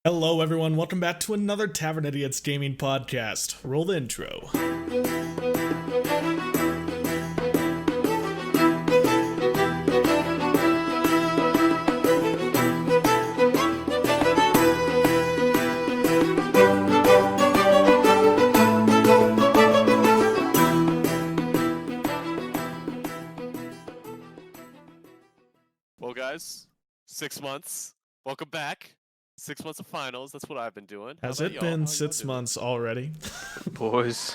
Hello, everyone. Welcome back to another Tavern Idiots gaming podcast. Roll the intro. Well, guys, 6 months. Welcome back. 6 months of finals. That's what I've been doing. How Has about it y'all? been How y'all 6 doing? months already? Boys,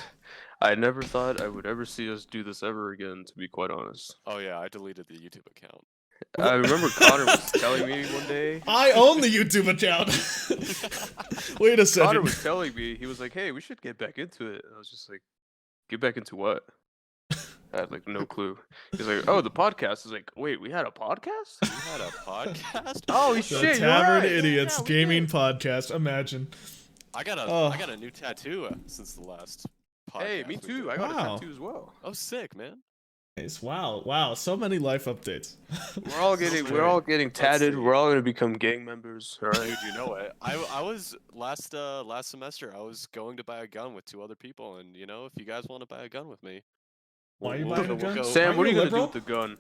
I never thought I would ever see us do this ever again, to be quite honest. Oh yeah, I deleted the YouTube account. I remember Connor was telling me one day. I own the YouTube account. Wait a second. Connor was telling me, he was like, hey, we should get back into it. And I was just like, get back into what? I had like no clue. He's like, oh, the podcast. I was like, wait, we had a podcast? We had a podcast. Oh, The shit, you're Tavern right. Idiots Yeah, we gaming did. podcast. Imagine. I got a Oh. I got a new tattoo since the last podcast. Hey, me we too. did. I got Wow. a tattoo as well. Oh, sick, man. Nice. Wow. So many life updates. We're all getting tatted. see. We're all gonna become gang members. All right. Dude, you know it. I was last semester. I was going to buy a gun with two other people, and if you guys want to buy a gun with me, Why are you we'll buying go- a we'll gun? go- Sam, Are what are you you a gonna do liberal? with the gun?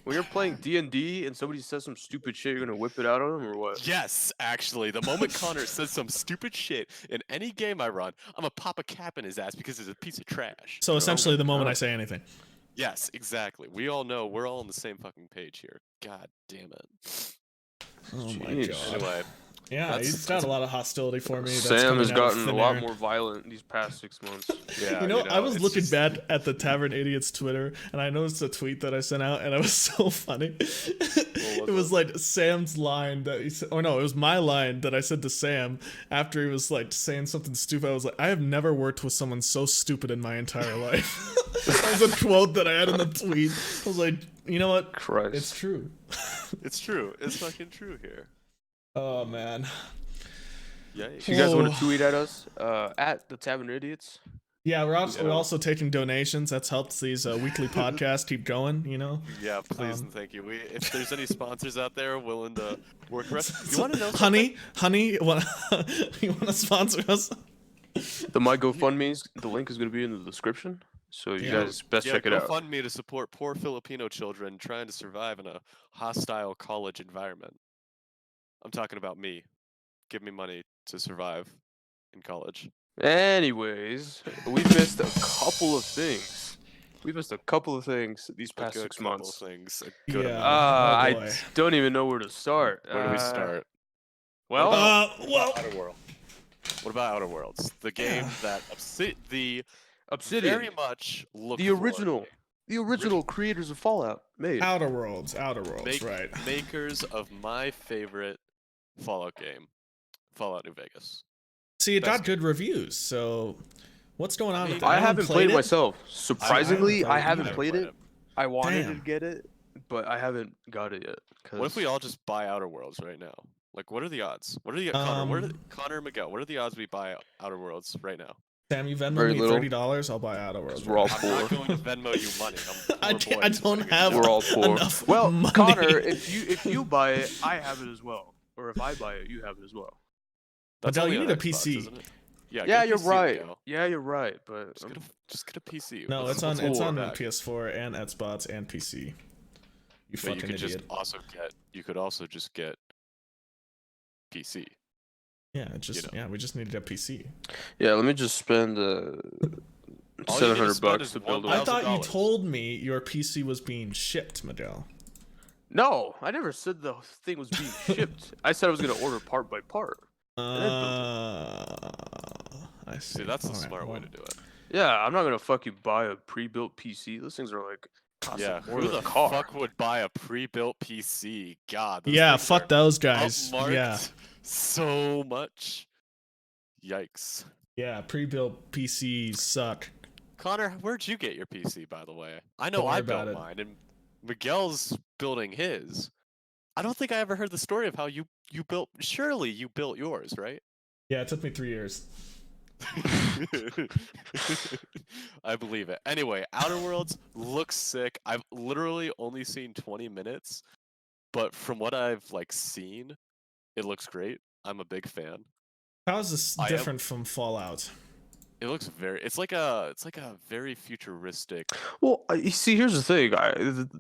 When you're playing D&D and somebody says some stupid shit, you're gonna whip it out on them or what? Yes, actually, the moment Connor says some stupid shit in any game I run, I'm gonna pop a cap in his ass because he's a piece of trash. So essentially, the moment God. I say anything. Yes, exactly. We all know we're all on the same fucking page here. God damn it. Oh my Jeez. god. Anyway, Yeah, that's- he's got a lot of hostility for me. That's Sam has coming out of gotten a thin lot air. more violent these past 6 months. yeah. I was it's looking just- bad at the Tavern Idiots Twitter, and I noticed a tweet that I sent out, and it was so funny. It was like Sam's line that he said, or no, it was my line that I said to Sam after he was like saying something stupid. I was like, I have never worked with someone so stupid in my entire life. That was a quote that I had in the tweet. I was like, you know what? Christ. It's true. It's true. It's fucking true here. Oh man. Yeah. If you guys want Oh. to tweet at us, at the Tavern Idiots. Yeah, we're Yeah. also taking donations. That's helped these weekly podcasts keep going. You know. Yeah, please and thank you. If there's any sponsors out there willing to work for us, you want to know something? Honey, you want to sponsor us? The My GoFundMe's, the link is going to be in the description. So you Yeah. guys best Yeah, check it out. GoFundMe to support poor Filipino children trying to survive in a hostile college environment. I'm talking about me. Give me money to survive in college. Anyways, we've missed a couple of things. We've missed a couple of things these A past good 6 couple months. things. A good Yeah. amount. Oh, I boy. don't even know where to start. Where do we start? Well, Well, Outer World. What about Outer Worlds? The game Yeah. that the Obsidian, very much look the original creators of Fallout made. Outer Worlds, right? makers of my favorite Fallout game, Fallout New Vegas. See, it got Best good reviews. So, what's going on mean, with that? I haven't played it myself. I Surprisingly, haven't I played it haven't either. played it. I wanted Damn. to get it, but I haven't got it yet. What if we all just buy Outer Worlds right now? Like, what are the odds? What are the Connor and Miguel? What are the odds we buy Outer Worlds right now? Sam, you Venmo Very me little. $30. I'll buy Outer Worlds. We're all right I'm not poor. going to Venmo you money. I'm I poor can't- boy, I just don't so you have- know. We're all poor. enough Well, money. Connor, if you buy it, I have it as well. Or if I buy it, you have it as well. That's Adele, only you on need a Xbox, PC. isn't it? Yeah, Yeah, get a you're PC, right. Miguel. Yeah, you're right. But Just get a PC. No, Let's- it's on let's roll back. PS4 and Xbox and PC. You But fucking you could idiot. you could also just get PC. Yeah, know. yeah, we just needed a PC. yeah, let me just spend All you need to $700 spend bucks is to build I a. thought you $1,000. told me your PC was being shipped, Miguel. No, I never said the thing was being shipped. I said I was gonna order part by part. I see. See, that's the Alright, smart way well, to do it. Yeah, I'm not gonna fucking buy a pre-built PC. Those things are like cost Yeah, more who than the a car. fuck would buy a pre-built PC? God. those Yeah, things fuck are those guys. upmarked Yeah, so much. Yikes. yeah, pre-built PCs suck. Connor, where'd you get your PC, by the way? I know Don't worry I about built it. mine, and Miguel's building his. I don't think I ever heard the story of how you built. Surely you built yours, right? Yeah, it took me 3 years. I believe it. Anyway, Outer Worlds looks sick. I've literally only seen 20 minutes, but from what I've seen, it looks great. I'm a big fan. How is this I am- different from Fallout? It looks very. It's like a very futuristic. Well, you see, here's the thing.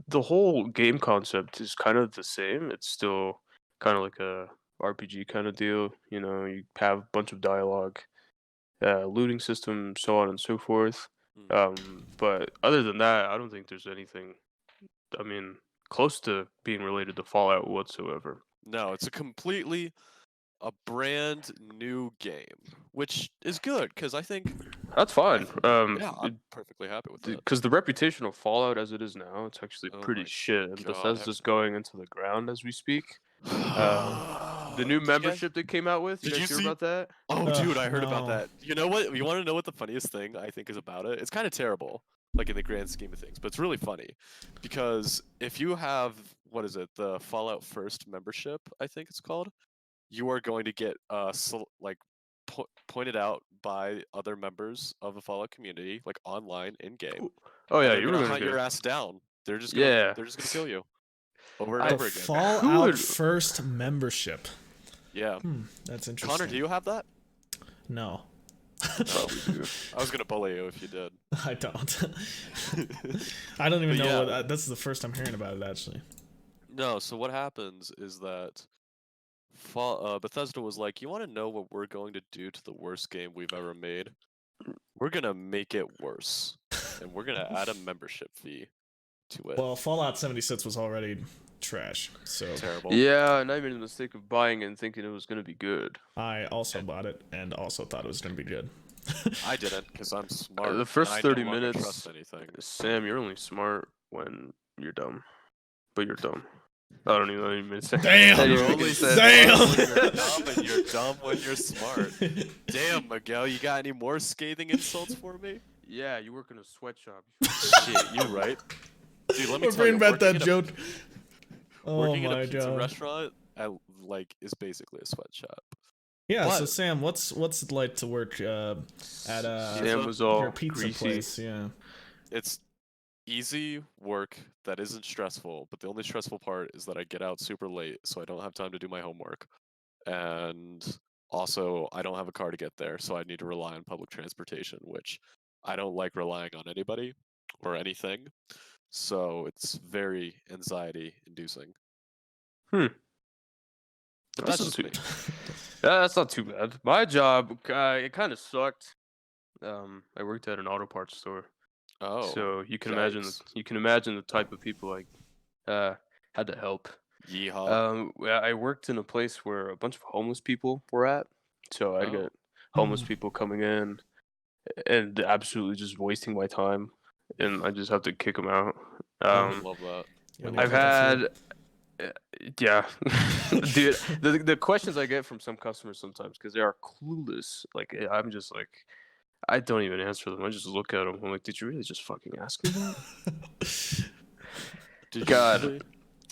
The whole game concept is kind of the same. It's still kind of like a RPG kind of deal. You know, you have a bunch of dialogue, looting system, so on and so forth. But other than that, I don't think there's anything, I mean, close to being related to Fallout whatsoever. No, it's a brand new game, which is good because I think That's fine. yeah, I'm perfectly happy with it. Because the reputation of Fallout as it is now, it's actually Oh pretty my shit. And God, Bethesda's going into the ground as we speak. The The new membership they came out with. Did You you guys hear see- about that? Oh, dude, I heard about no. that. You know what? You want to know what the funniest thing I think is about it? It's kind of terrible, like in the grand scheme of things, but it's really funny because if you have what is it, the Fallout First membership, I think it's called, you are going to get pointed out by other members of the Fallout community, like online in game. Oh and yeah, they're you were gonna gonna hunt get. your ass down. They're just Yeah. gonna kill you over and The over again. Fallout would- First membership. Yeah. That's interesting. Connor, do you have that? No, Probably do. I was gonna bully you if you did. I don't. I don't even But know yeah. what. This is the first I'm hearing about it actually. No, so what happens is that Bethesda was like, you want to know what we're going to do to the worst game we've ever made? We're going to make it worse. And we're going to add a membership fee to it. Well, Fallout 76 was already trash, so Terrible. Yeah, and I made the mistake of buying it and thinking it was gonna be good. I also bought it and also thought it was going to be good. I didn't because I'm smart. The first and I 30 no longer minutes- trust anything. Sam, you're only smart when you're dumb, but you're dumb. I don't even say. Damn! I didn't You're even only say- Damn! smart when you're dumb, and you're dumb when you're smart. Damn, Miguel, you got any more scathing insults for me? Yeah, you work in a sweatshop. Shit, you right. Dude, let me We're tell you, bringing back working that in a- joke. Oh Working in my a pizza god. restaurant, is basically a sweatshop. Yeah, so But- Sam, what's it like to work at Sam was all your pizza greasy. place? Yeah. It's easy work that isn't stressful, but the only stressful part is that I get out super late, so I don't have time to do my homework. And also, I don't have a car to get there, so I need to rely on public transportation, which I don't like relying on anybody or anything. So it's very anxiety inducing. But that's That's just me. Yeah, that's not too bad. My job, it kind of sucked. I worked at an auto parts store, Oh. so you can yikes. imagine the type of people I had to help. Yeehaw. I worked in a place where a bunch of homeless people were at, so I'd Oh. get homeless Mm. people coming in and absolutely just wasting my time, and I just have to kick them out. I would love that. Yeah, I'd we love I've got that. had, yeah, dude. The questions I get from some customers sometimes because they are clueless. Like I'm just like, I don't even answer them. I just look at them. I'm like, did you really just fucking ask me that? Did you God. really?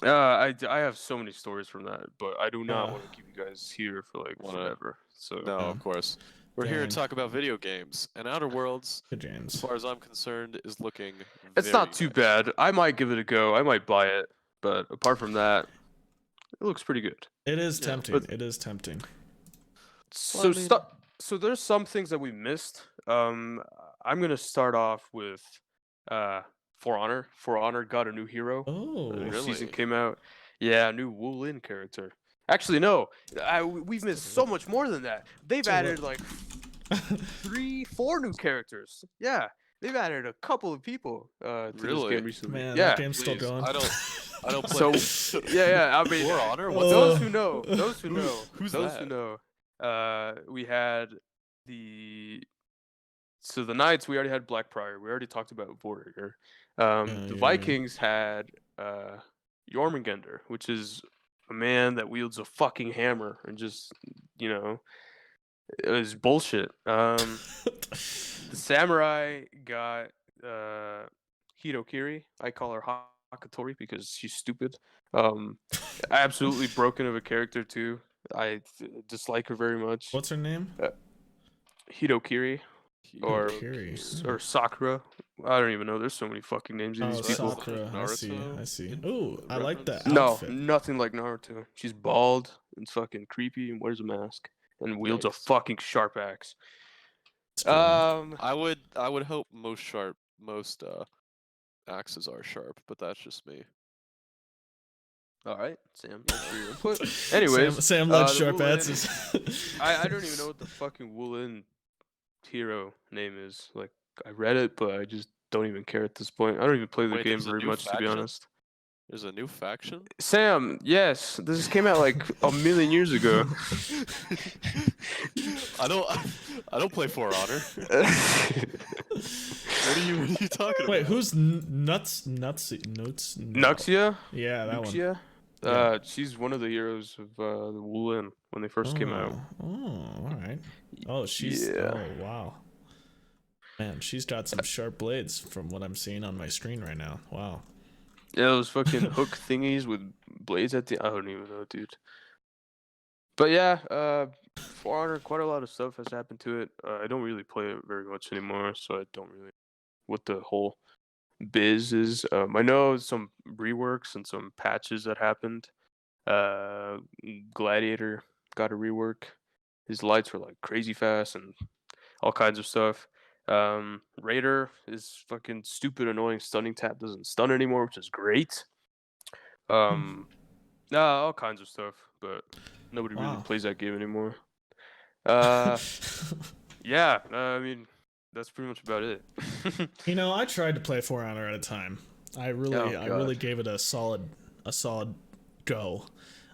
I have so many stories from that, but I do not want to keep you guys here for like Wanna- forever. So No, Yeah. of course. We're here Dang. to talk about video games, and Outer Worlds, Good as James. far as I'm concerned, is looking. it's not very too nice. bad. I might give it a go. I might buy it, but apart from that, it looks pretty good. It is Yeah, tempting. but- It is tempting. So I mean- so there's some things that we missed. I'm gonna start off with For Honor. For Honor got a new hero. Oh, The new season Really? came out. Yeah, a new Wulin character. Actually, no. We've missed so much more than that. They've So what- added like 3-4 new characters. Yeah, they've added a couple of people to this Really? game recently. man, yeah. that game's still Please, going. I don't So play. yeah. I mean, For Honor? Oh. What's those that? who know, those who know, Who's those that? who know. We had the Knights. We already had Blackbriar. We already talked about Warrior. The yeah. Vikings had Jormungandr, which is a man that wields a fucking hammer and just it was bullshit. The Samurai got Hitokiri. I call her Hakatori because she's stupid. Absolutely broken of a character too. I dislike her very much. What's her name? Hitokiri or Hitokiri. or Sakura? I don't even know. There's so many fucking names of Oh, these people. Sakura. I see. Naruto I see. in- Ooh, I like that reference? No, outfit. nothing like Naruto. She's bald. and fucking creepy and wears a mask and wields a Yikes. fucking sharp axe. It's brutal. I would hope most axes are sharp, but that's just me. All right, Sam. Thanks for your input. Anyways, Sam likes the sharp Wulin- axes. I don't even know what the fucking Wulin hero name is. Like, I read it, but I just don't even care at this point. I don't even play the Wait, game there's a very new much, to be faction? honest. There's a new faction? Sam, yes, this came out like a million years ago. I don't play For Honor. What are you talking Wait, about? who's Nuts? Nuxia? Yeah, that one. Nuxia? Yeah. She's one of the heroes of the Wulin when they first came out. Oh, all right. Oh, she's. Yeah. Oh, wow. Man, she's got some sharp blades from what I'm seeing on my screen right now. Wow. Yeah, those fucking hook thingies with blades at the. I don't even know, dude. But yeah, For Honor, quite a lot of stuff has happened to it. I don't really play it very much anymore, so I don't really what the whole biz is. I know some reworks and some patches that happened. Gladiator got a rework. His lights were like crazy fast and all kinds of stuff. Raider is fucking stupid, annoying stunning tap doesn't stun anymore, which is great. All kinds of stuff, but nobody really Wow. plays that game anymore. Yeah, I mean, that's pretty much about it. You know, I tried to play For Honor at a time. I really God. gave it a solid go.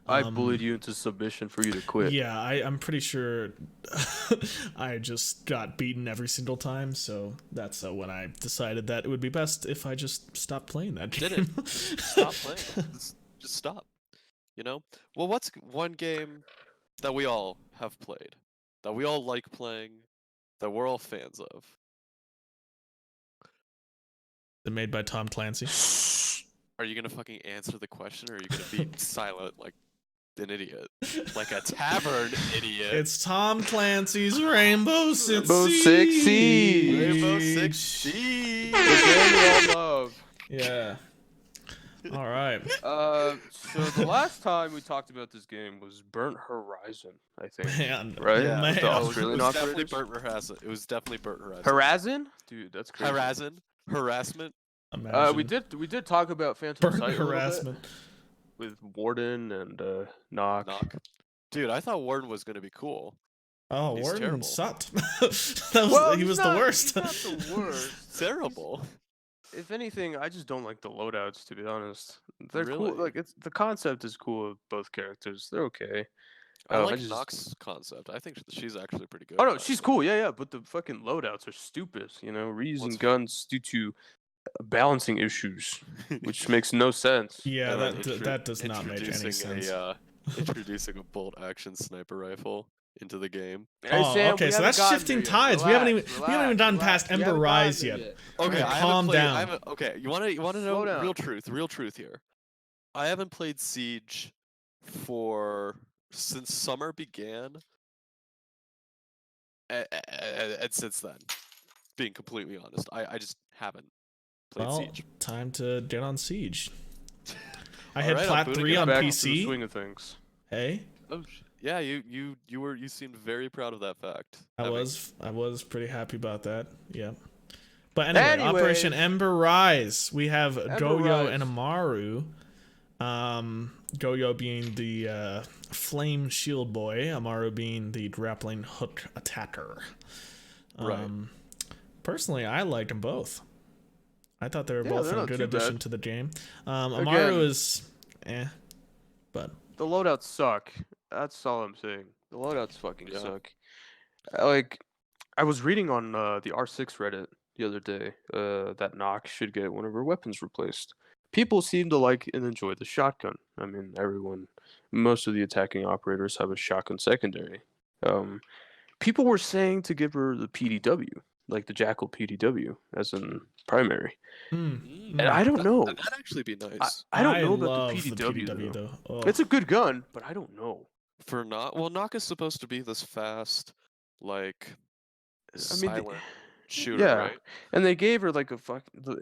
I bullied you into submission for you to quit. Yeah, I'm pretty sure I just got beaten every single time, so that's when I decided that it would be best if I just stopped playing that game. Stop playing. Just stop. You know? Well, what's one game that we all have played, that we all like playing, that we're all fans of? They're made by Tom Clancy. Are you gonna fucking answer the question, or are you gonna be silent like an idiot? Like a tavern idiot. It's Tom Clancy's Rainbow Six Rainbow Six Siege. Rainbow Six Siege. The game we all love. Yeah. All right. So the last time we talked about this game was Burnt Horizon, I think. Man. Right? Yeah, With the man. Australian It was definitely operators? Burnt Horizon. It was definitely Burnt Horizon. Horizon? Dude, that's crazy. Harassment. We did talk about Phantom Burnt Sight a little bit harassment. with Warden and Knock. Dude, I thought Warden was gonna be cool. Oh, He's Warden terrible. sucked. He was the worst. He's not the worst. Terrible. If anything, I just don't like the loadouts, to be honest. They're Really? cool. Like the concept is cool of both characters. They're okay. I like just- Nox's concept. I think she's actually pretty good. Oh no, at she's it. cool. Yeah, but the fucking loadouts are stupid. You know, reusing What's- guns due to balancing issues, which makes no sense. Yeah, And then that does not make any introducing sense. Introducing a bolt action sniper rifle into the game. Hey, Oh, Sam, okay, we so haven't that's gotten shifting there yet. tides. We haven't even gotten Relax. past We Ember haven't Rise gotten yet. there Okay, Alright, I haven't calm played. down. Okay, you want to Slow know down. real truth here. I haven't played Siege since summer began, and since then, being completely honest, I just haven't played Well, Siege. time to get on Siege. I All had right, I'm Plat booting 3 it on Back to the PC. swing of things. Hey, Oh, yeah, you seemed very proud of that fact. I was pretty happy about that. Yeah. But anyway, Operation Anyways. Ember Rise. We have Ember Goyo Rise. and Amaru. Goyo being the flame shield boy, Amaru being the grappling hook attacker. Right. Personally, I liked them both. I thought they were both they're a not good too addition bad. to the game. Amaru Again- is but The loadouts suck. That's all I'm saying. The loadouts fucking Yeah. suck. I was reading on the R6 Reddit the other day that Nock should get one of her weapons replaced. People seem to like and enjoy the shotgun. I mean, most of the attacking operators have a shotgun secondary. People were saying to give her the PDW, like the Jackal PDW, as in primary. And I don't know. That'd actually be nice. I don't know love about the PDW, though. though. It's a good gun, but I don't know. For Knock is supposed to be this fast, like I mean, silent shooter, yeah, right? and they gave her like the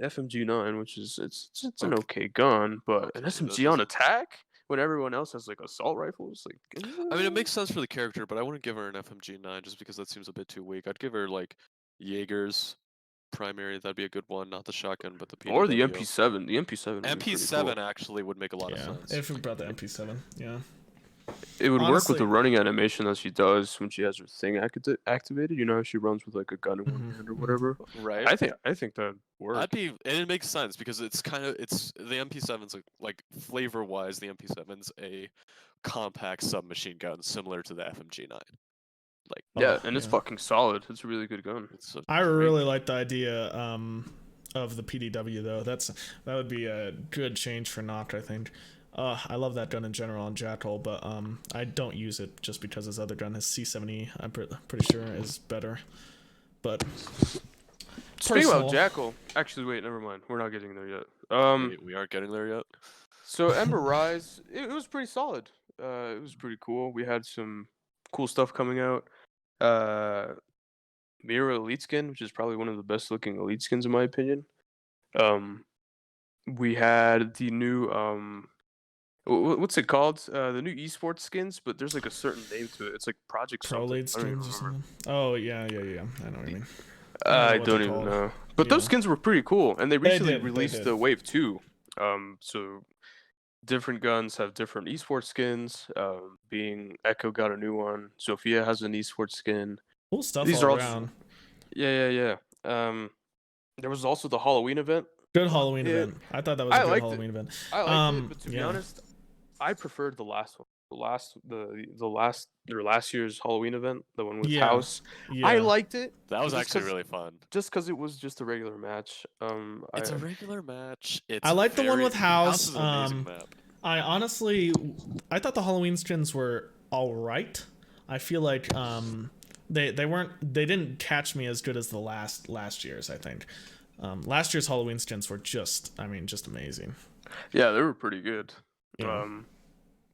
FMG9, which is it's an okay gun, but an Okay, that SMG on doesn't- attack? when everyone else has like assault rifles. Like, I mean, it makes sense for the character, but I wouldn't give her an FMG9 just because that seems a bit too weak. I'd give her like Jaeger's primary. That'd be a good one, not the shotgun, but the PDW. or the MP7. The MP7. Would be pretty MP7 cool. actually would make a lot of Yeah, sense. if we brought the MP7, yeah. It would work with the Honestly- running animation that she does when she has her thing activated. You know how she runs with like a gun in one hand or whatever. Right. I think that'd work. And it makes sense because it's the MP7's like flavor wise, the MP7's a compact submachine gun similar to the FMG9. Like Yeah, Oh, and it's yeah. fucking solid. It's a really good gun. it's a I great really gun. like the idea of the PDW though. That would be a good change for Noct, I think. I love that gun in general on Jackal, but I don't use it just because his other gun, his C70, I'm pretty sure is better. But Speaking personal. about Jackal, actually, wait, never mind. We're not getting there yet. We aren't getting there yet. So Ember Rise, it was pretty solid. It was pretty cool. We had some cool stuff coming out. Mira Elite Skin, which is probably one of the best looking Elite Skins in my opinion. We had the new what's it called? The new esports skins, but there's like a certain name to it. It's like Project Pro something. lead I don't even skins or remember. something. Oh yeah. I know what you mean. I what don't they're even called. know. But those Yeah. skins were pretty cool, and they recently did, they released did. the Wave 2. So different guns have different esports skins. Being Echo got a new one. Sophia has an esports skin. Cool stuff These all are all around. yeah. There was also the Halloween event. Good Halloween Yeah, event. I thought that was I a good liked it. Halloween event. I liked it, but to be yeah. honest, I preferred the last one. Last year's Halloween event, the one with Yeah. House. Yeah. I liked it. That was Just actually 'cause- really fun. Just because it was just a regular match. It's a regular match. I like the one with House House. is an amazing map. I thought the Halloween skins were all right. I feel like they didn't catch me as good as the last year's. I think last year's Halloween skins were just amazing. Yeah, they were pretty good. Yeah.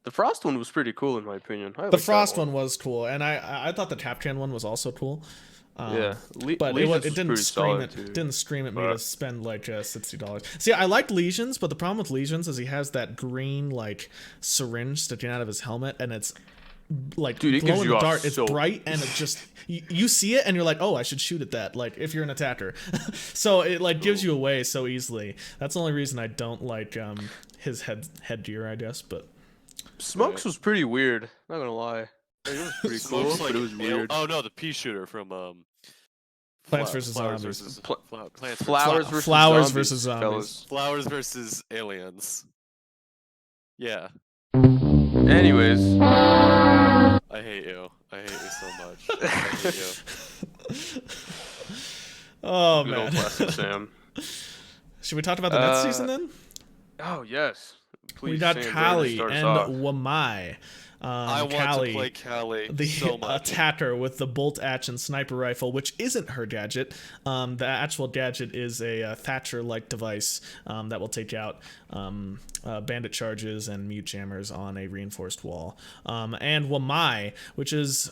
The Frost one was pretty cool in my opinion. The Frost one was cool, and I thought the Tapcan one was also cool. Yeah, But Legions it didn't pretty scream solid, it. too. Didn't scream at me But- to spend like $60. See, I liked Legions, but the problem with Legions is he has that green like syringe sticking out of his helmet, and it's like Dude, it glow gives in you the off dark. It's so bright, and it just you see it, and you're like, oh, I should shoot at that. Like if you're an attacker, so it like gives you away so easily. That's the only reason I don't like his headgear, I guess. But Smokes was pretty weird. Not gonna lie. Like, it was pretty cool, Smokes but it was weird. Oh no, the pea shooter from Plants vs. Flowers Zombies. versus Pl- Plants Flowers versus Flowers zombies, versus zombies. fellas. Flowers versus aliens. Yeah, Anyways, I hate you. I hate you so much. I hate you. Oh good old man. classic Sam. Should we talk about the next season then? Oh yes. Please, We got Sam, go ahead Callie start us and off. Wamai. I want Callie, to play Callie the so much. attacker with the bolt action sniper rifle, which isn't her gadget. The actual gadget is a Thatcher-like device that will take out bandit charges and mute jammers on a reinforced wall. And Wamai, which is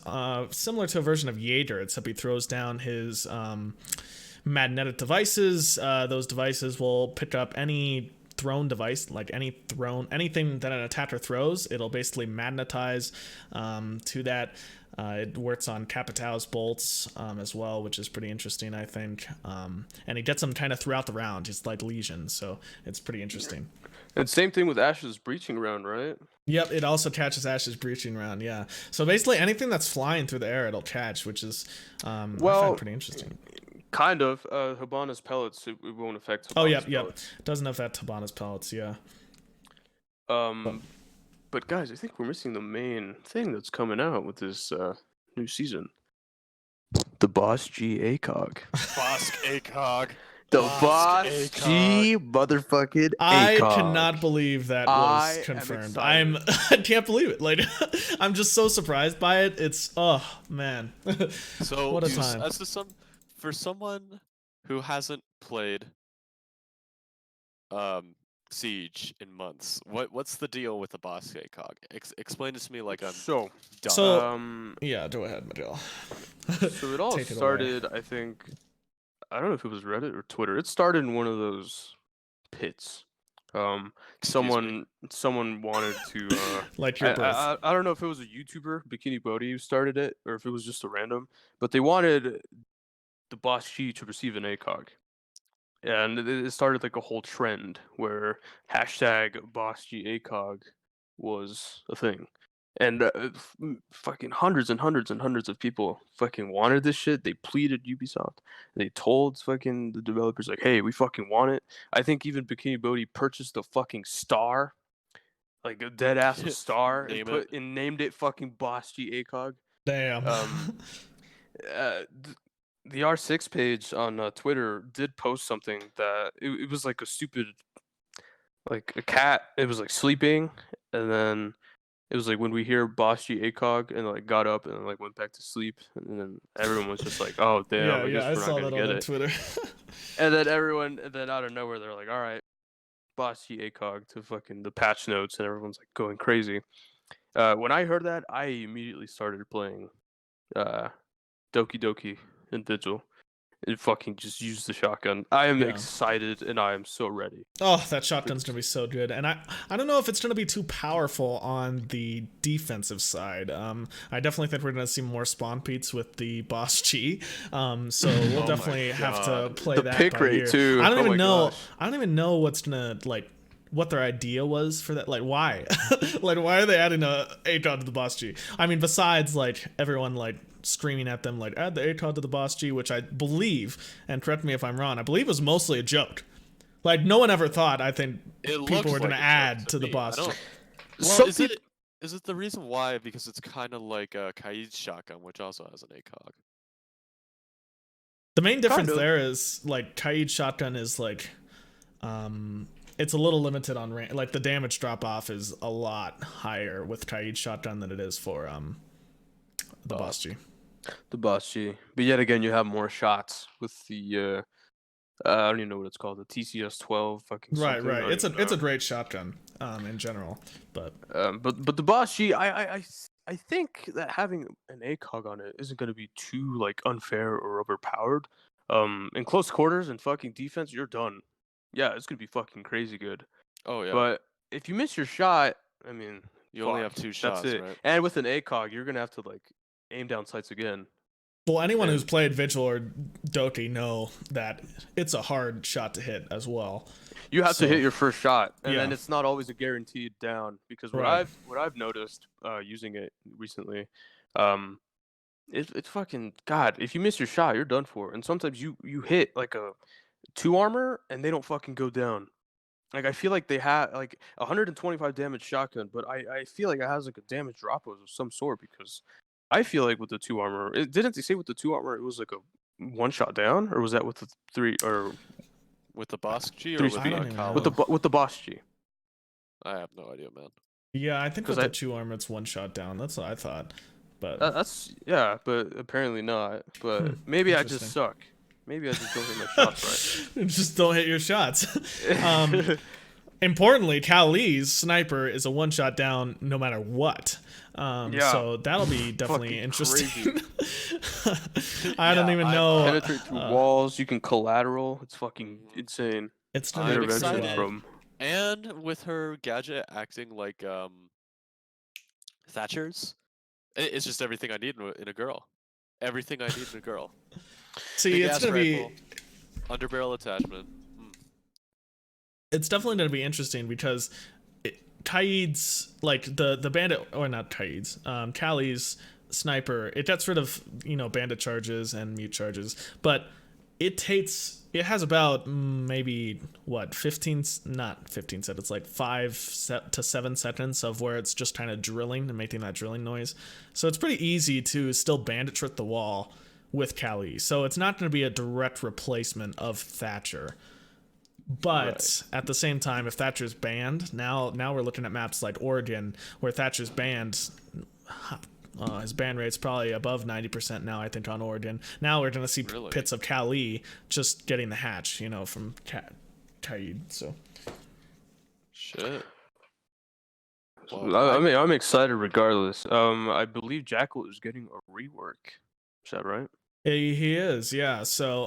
similar to a version of Jaeger, except he throws down his magnetic devices. Those devices will pick up any thrown device, like anything that an attacker throws, it'll basically magnetize to that. It works on Capitão's bolts as well, which is pretty interesting, I think. And he gets them kind of throughout the round, just like Legion, so it's pretty interesting. And same thing with Ash's breaching round, right? Yep, it also catches Ash's breaching round, yeah. So basically anything that's flying through the air, it'll catch, which is I find pretty interesting. Kind of. Habana's pellets, it won't affect Habana's Oh, yep. pellets. Doesn't affect Habana's pellets, yeah. But guys, I think we're missing the main thing that's coming out with this new season. The Boss G ACOG. Bosk ACOG. The Bosk Boss ACOG. G motherfucking I ACOG. cannot believe that I was am confirmed. excited. I can't believe it. Like I'm just so surprised by it. It's man. So What a time. For someone who hasn't played Siege in months, what's the deal with the Bosk ACOG? Explain it to me like I'm So, dumb. So- yeah, go ahead, Miguel. so it all Take it away. started, I think, I don't know if it was Reddit or Twitter. It started in one of those pits Excuse me. Someone wanted to Like your birth. I don't know if it was a YouTuber, Bikini Bodhi, who started it, or if it was just a random, but they wanted the boss Chi to receive an ACOG. And it started like a whole trend where hashtag boss G ACOG was a thing. And fucking hundreds and hundreds and hundreds of people fucking wanted this shit. They pleaded Ubisoft. They told fucking the developers like, "Hey, we fucking want it." I think even Bikini Bodhi purchased a fucking star, like a dead ass star, and Name it. named it fucking Boss G ACOG. Damn. Uh, the R6 page on Twitter did post something that it was like a stupid, like a cat. It was like sleeping, and then it was like when we hear Boss G ACOG, and like got up and like went back to sleep, and then everyone was just like, "Oh damn, I guess I we're not saw gonna that get on it." Twitter. And then out of nowhere, they're like, "All right, Boss G ACOG to fucking the patch notes," and everyone's like going crazy. When I heard that, I immediately started playing Doki Doki and Vigil. And fucking just use the shotgun. I am Yeah. excited and I am so ready. Oh, that shotgun's gonna be so good, and I don't know if it's gonna be too powerful on the defensive side. I definitely think we're gonna see more spawn peats with the boss Chi. So we'll Oh my definitely have to God. play The that pick by rate ear. too. I don't Oh even my know. gosh. I don't even know what's gonna like what their idea was for that. Like why? Like why are they adding a ACOG to the boss G? I mean, besides like everyone like screaming at them like add the ACOG to the boss G, which I believe, and correct me if I'm wrong, I believe was mostly a joke. Like no one ever thought. I think It people looks were gonna like a joke add to the me. boss. I don't. Well, Some is it the reason why? Because it's kind of like Kaid's shotgun, which also has an ACOG. The main difference Kind of. there is like Kaid shotgun is like, it's a little limited on range. Like the damage drop off is a lot higher with Kaid shotgun than it is for the boss G. The boss G. But yet again, you have more shots with the I don't even know what it's called. The TCS 12 fucking Right, something. right. I don't It's a know. great shotgun in general, but But the boss G, I think that having an ACOG on it isn't gonna be too like unfair or overpowered. In close quarters and fucking defense, you're done. Yeah, it's gonna be fucking crazy good. Oh yeah. But if you miss your shot, I mean, You only fuck, have 2 that's shots, it. right? And with an ACOG, you're gonna have to like aim down sights again. well, anyone who's And played Vigil or Doki know that it's a hard shot to hit as well. you have So, to hit your first shot, and then yeah. it's not always a guaranteed down because Right. what I've noticed using it recently, um, it's fucking God. If you miss your shot, you're done for. And sometimes you hit like a 2 armor and they don't fucking go down. Like I feel like they have like 125 damage shotgun, but I feel like it has like a damage drop of some sort because I feel like with the 2 armor, didn't they say with the 2 armor it was like a one shot down, or was that with the 3 or With the boss G or 3 with I don't speed even with know. with the boss G? I have no idea, man. Yeah, I think with Because the 2 armor, it's one shot down. That's what I thought. But that's yeah, but apparently not. But maybe I just interesting. suck. Maybe I just don't hit my shots Just don't hit your shots. right. Importantly, Kali's sniper is a one shot down no matter what. Yeah. So that'll be definitely Fucking interesting. I don't Yeah, even I'm know. Penetrate through walls. You can collateral. It's fucking Mhm. insane. It's I'm gonna be Intervention pretty excited. wild. from And with her gadget acting like Thatcher's, it's just everything I need in a girl. Everything I need in a girl. See, Big it's ass gonna rifle, be. underbarrel attachment. It's definitely gonna be interesting because Kaid's like the bandit or not Kaid's, Kali's sniper. It gets rid of bandit charges and mute charges, but it has about maybe what 15 not 15 seconds, like to 7 seconds of where it's just kind of drilling and making that drilling noise. So it's pretty easy to still bandit trick the wall with Kali. So it's not going to be a direct replacement of Thatcher. But at the same time, if Thatcher's banned, now we're looking at maps like Oregon where Thatcher's banned. His ban rate's probably above 90% now, I think, on Oregon. Now we're going to see Really? pits of Kali just getting the hatch, from Kaid. So Shit. Well, I mean, I'm excited regardless. I believe Jackal is getting a rework. Is that right? He is, yeah. So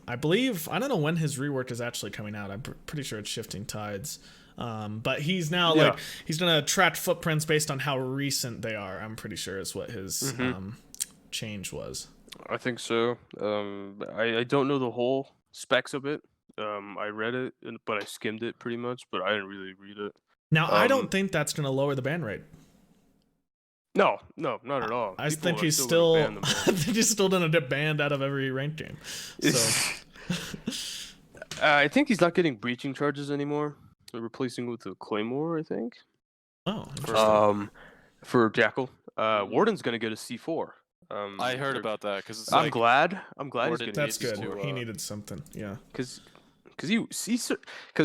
I believe I don't know when his rework is actually coming out. I'm pretty sure it's Shifting Tides. But he's now Yeah. like he's gonna track footprints based on how recent they are. I'm pretty sure is what his change was. I think so. I don't know the whole specs of it. I read it, but I skimmed it pretty much, but I didn't really read it. Now I Um, don't think that's gonna lower the ban rate. no, not at all. I People think are he's gonna still ban them I all. think he's still gonna get banned out of every ranked game. So I think he's not getting breaching charges anymore. They're replacing with the Claymore, I think. oh, interesting. For Jackal. Warden's gonna get a C4. I heard they're- about that because it's I'm like glad. I'm glad he's Warden getting That's a good. C4. He needed something. Yeah. Because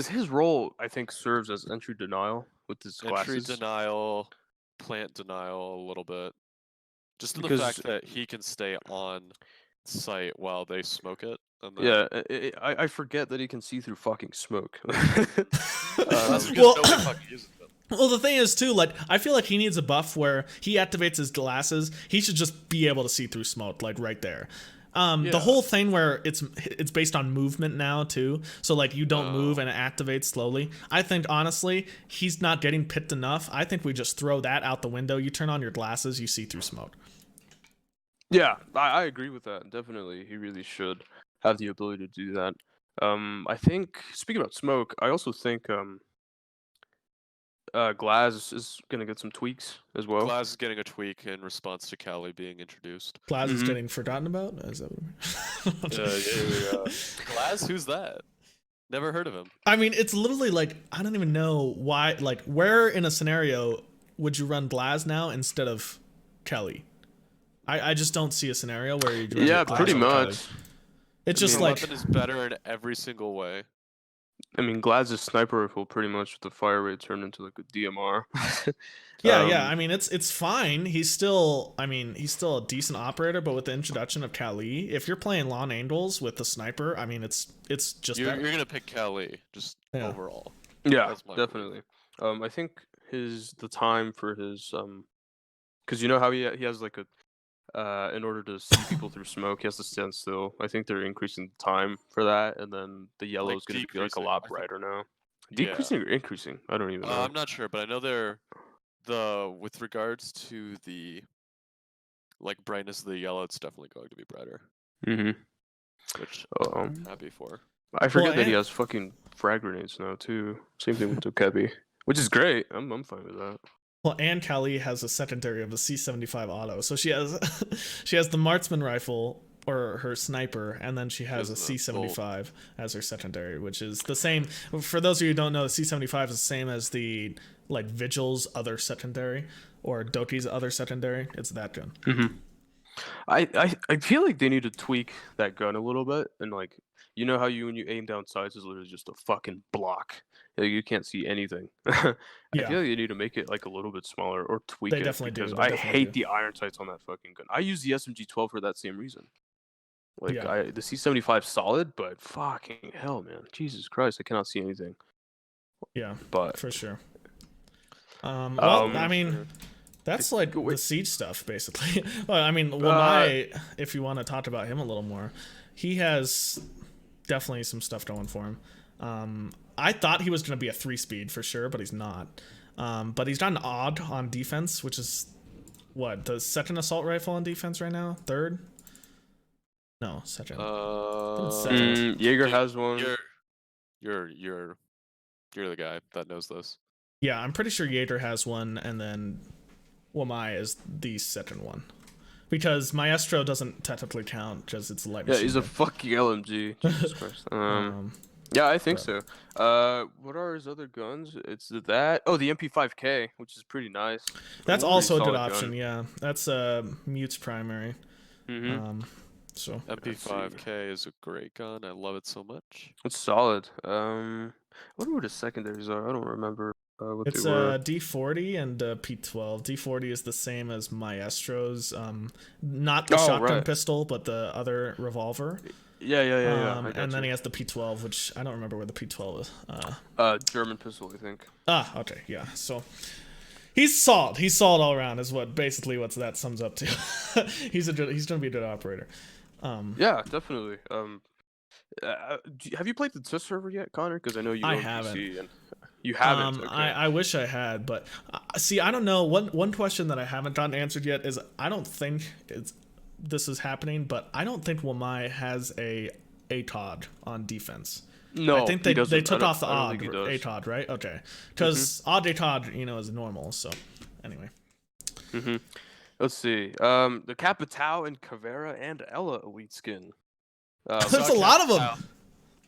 his role, I think, serves as entry denial with his entry glasses. denial, plant denial a little bit. Just in the Because- fact that he can stay on site while they smoke it. And then, Yeah, I forget that he can see through fucking smoke. That's because Well- nobody fucking uses them. Well, the thing is too, like I feel like he needs a buff where he activates his glasses. He should just be able to see through smoke, like right there. The Yeah. whole thing where it's based on movement now too, so like you don't move and it activates slowly. I think honestly he's not getting picked enough. I think we just throw that out the window. You turn on your glasses, you see through smoke. Yeah, I agree with that. Definitely, he really should have the ability to do that. I think speaking about smoke, I also think Glaz is gonna get some tweaks as well. Glass is getting a tweak in response to Callie being introduced. Plaz is Mhm. getting forgotten about. Is that what Glass? Who's that? Never heard of him. I mean, it's literally like I don't even know why. Like, where in a scenario would you run Glaz now instead of Kelly? I just don't see a scenario where you. Yeah, Glaz pretty over Kelly. much. It's I just mean, like Weapon is better in every single way. I mean, Glaz's sniper rifle pretty much with the fire rate turned into like a DMR. yeah. I mean, it's fine. He's still he's still a decent operator, but with the introduction of Kali, if you're playing Lawn Angels with the sniper, I mean, it's just You're better. gonna pick Callie just Yeah. overall. Yeah, That's my belief. definitely. I think the time for his because you know how he has like a in order to see people through smoke, he has to stand still. I think they're increasing the time for that, and then the yellow is going to be like a decreasing, lot I think. brighter now. Yeah. Decreasing or increasing? I don't even know. I'm not sure, but I know with regards to the like brightness of the yellow, it's definitely going to be brighter, Mm-hmm. which Um, I'm happy for. I forget that he and- has fucking frag grenades now too. Same thing with Dokebi, which is great. I'm fine with that. Well, and Kali has a secondary of the C75 auto, so she has she has the marksman rifle or her sniper, and then she has a Has the C75 as her secondary, which is the same. For those of you who don't know, the C75 is the same as the like Vigil's other secondary or Doki's other secondary. It's that gun. Mm-hmm. I feel like they need to tweak that gun a little bit, and like you know how when you aim down sights is literally just a fucking block. Like, you can't see anything. I Yeah. feel like you need to make it like a little bit smaller or tweak They it definitely do, because they I definitely hate do. the iron sights on that fucking gun. I use the SMG-12 for that same reason. Like Yeah. the C75 solid, but fucking hell, man, Jesus Christ, I cannot see anything. Yeah, But for sure. Well, I mean, Sure. that's like the wait. siege stuff, basically. Well, I mean, Lamai, if you want to talk about him a little more, he has definitely some stuff going for him. I thought he was going to be a 3-speed for sure, but he's not. But he's got an odd on defense, which is what, the second assault rifle on defense right now? Third? No, second. second. Jaeger dude, has one. You're the guy that knows this. Yeah, I'm pretty sure Yater has one, and then Wamai is the second one. Because Maestro doesn't technically count because it's a light Yeah, machine he's a gun. fucking LMG. Jesus Christ. Yeah, I think so. What are his other guns? It's that. Oh, the MP5K, which is pretty nice. That's Pretty also a good solid option, gun. yeah. That's Mute's primary. Mm-hmm. So MP5K is a great gun. I love it so much. It's solid. I wonder what his secondaries are. I don't remember what it's they were. D40 and P12. D40 is the same as Maestro's, not the Oh, shotgun right. pistol, but the other revolver. Yeah. I And got then he you. has the P12, which I don't remember where the P12 is. German pistol, I think. Okay, yeah. So He's solid. He's solid all around. Is what basically what that sums up to. He's gonna be a good operator. Yeah, definitely. Have you played the Twitch server yet, Connor? Because I know you I own haven't. PC and you haven't. Okay. I wish I had, but see, I don't know. One question that I haven't gotten answered yet is I don't think this is happening, but I don't think Wamai has a ATOD on defense. No, I think he they doesn't. took off the I don't odd think he does. ATOD, right? Okay, because odd ATOD, is normal. So anyway, Let's see. The Capitao and Caveira and Ella elite skin. there's a lot of them.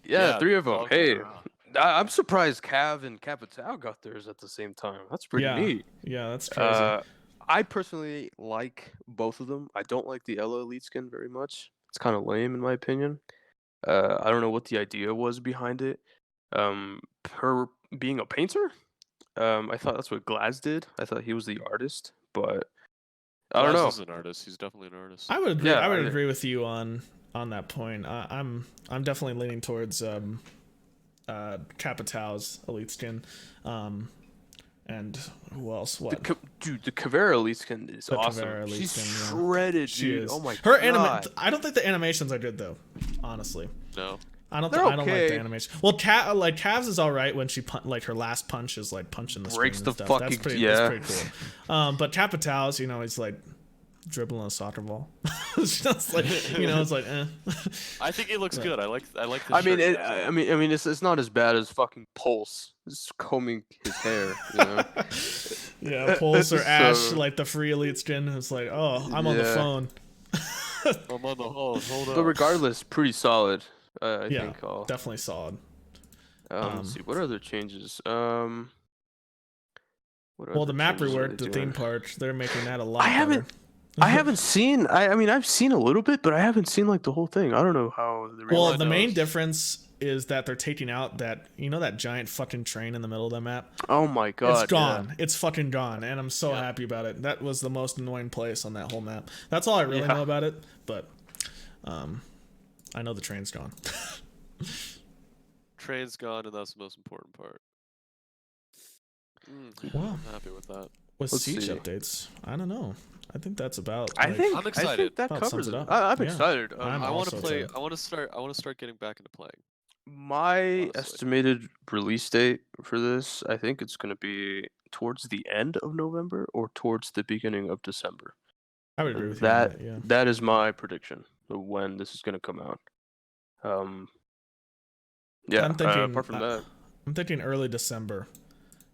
Yeah, 3 of them. all Hey, Caveira. I'm surprised Cav and Capitao got theirs at the same time. That's pretty neat. Yeah, that's crazy. I personally like both of them. I don't like the Ella elite skin very much. It's kind of lame in my opinion. I don't know what the idea was behind it. Her being a painter. I thought that's what Glaz did. I thought he was the artist, but I don't know. He's an artist. He's definitely an artist. I would agree. Yeah, I would agree with you on that point. I'm definitely leaning towards Capitao's elite skin. And who else? What? Dude, the Caveira elite skin is The awesome. Caveira elite She's skin, yeah. shredded, She dude. is. Oh my Her god. I don't think the animations are good though. Honestly, No. I don't. They're I don't like okay. the animation. Well, Cavs is all right when she her last punch is like punching the Breaks screen and the stuff. fucking- That's pretty cool. But Capitao's, he's like dribbling a soccer ball. It's just like it's like I think he looks good. I like the I mean, shirt. I mean, it's not as bad as fucking Pulse. Just combing his hair, you know. Yeah, Pulse or Ash, So- like the free elite skin. It's like, oh, I'm on the Yeah. phone. I'm on the hold up. But regardless, pretty solid. I Yeah, think. I'll, definitely solid. let's see. What other changes? What Well, other the map changes are rework, they the doing? theme park, they're making that a lot I haven't. better. I haven't seen. I mean, I've seen a little bit, but I haven't seen like the whole thing. I don't know how the. Well, rework the main goes. difference is that they're taking out that that giant fucking train in the middle of the map. Oh my god! It's gone. It's fucking gone, and I'm so Yeah. happy about it. That was the most annoying place on that whole map. That's all I really Yeah. know about it. But, I know the train's gone. Train's gone, and that's the most important part. Wow. I'm happy with that. With Let's siege see. updates, I don't know. I think that's about. I like- think I'm excited. that About covers sums it it. up. I'm Yeah. excited. I'm I want also to play. excited. I want to start getting back into playing. My honestly. estimated release date for this, I think it's going to be towards the end of November or towards the beginning of December. I would agree with you on That that. Yeah. that is my prediction of when this is going to come out. Yeah. I'm thinking. apart from that, I'm thinking early December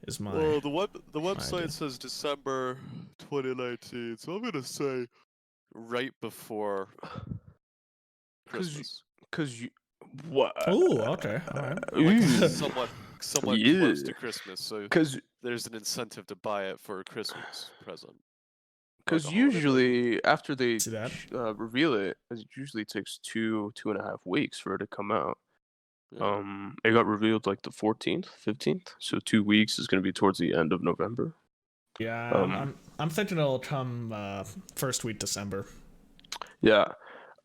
is my. Well, the idea. website says December 2019, so I'm gonna say right before 'Cause Christmas. because you what? Oh, okay. All right. Ooh. somewhat close Yeah. to Christmas, so Because there's an incentive to buy it for a Christmas present. Because a holiday present. usually after they See that? reveal it, it usually takes 2.5 weeks for it to come out. Yeah. It got revealed like the 14th, 15th, so 2 weeks is going to be towards the end of November. Yeah, Um, I'm thinking it'll come first week December. Yeah,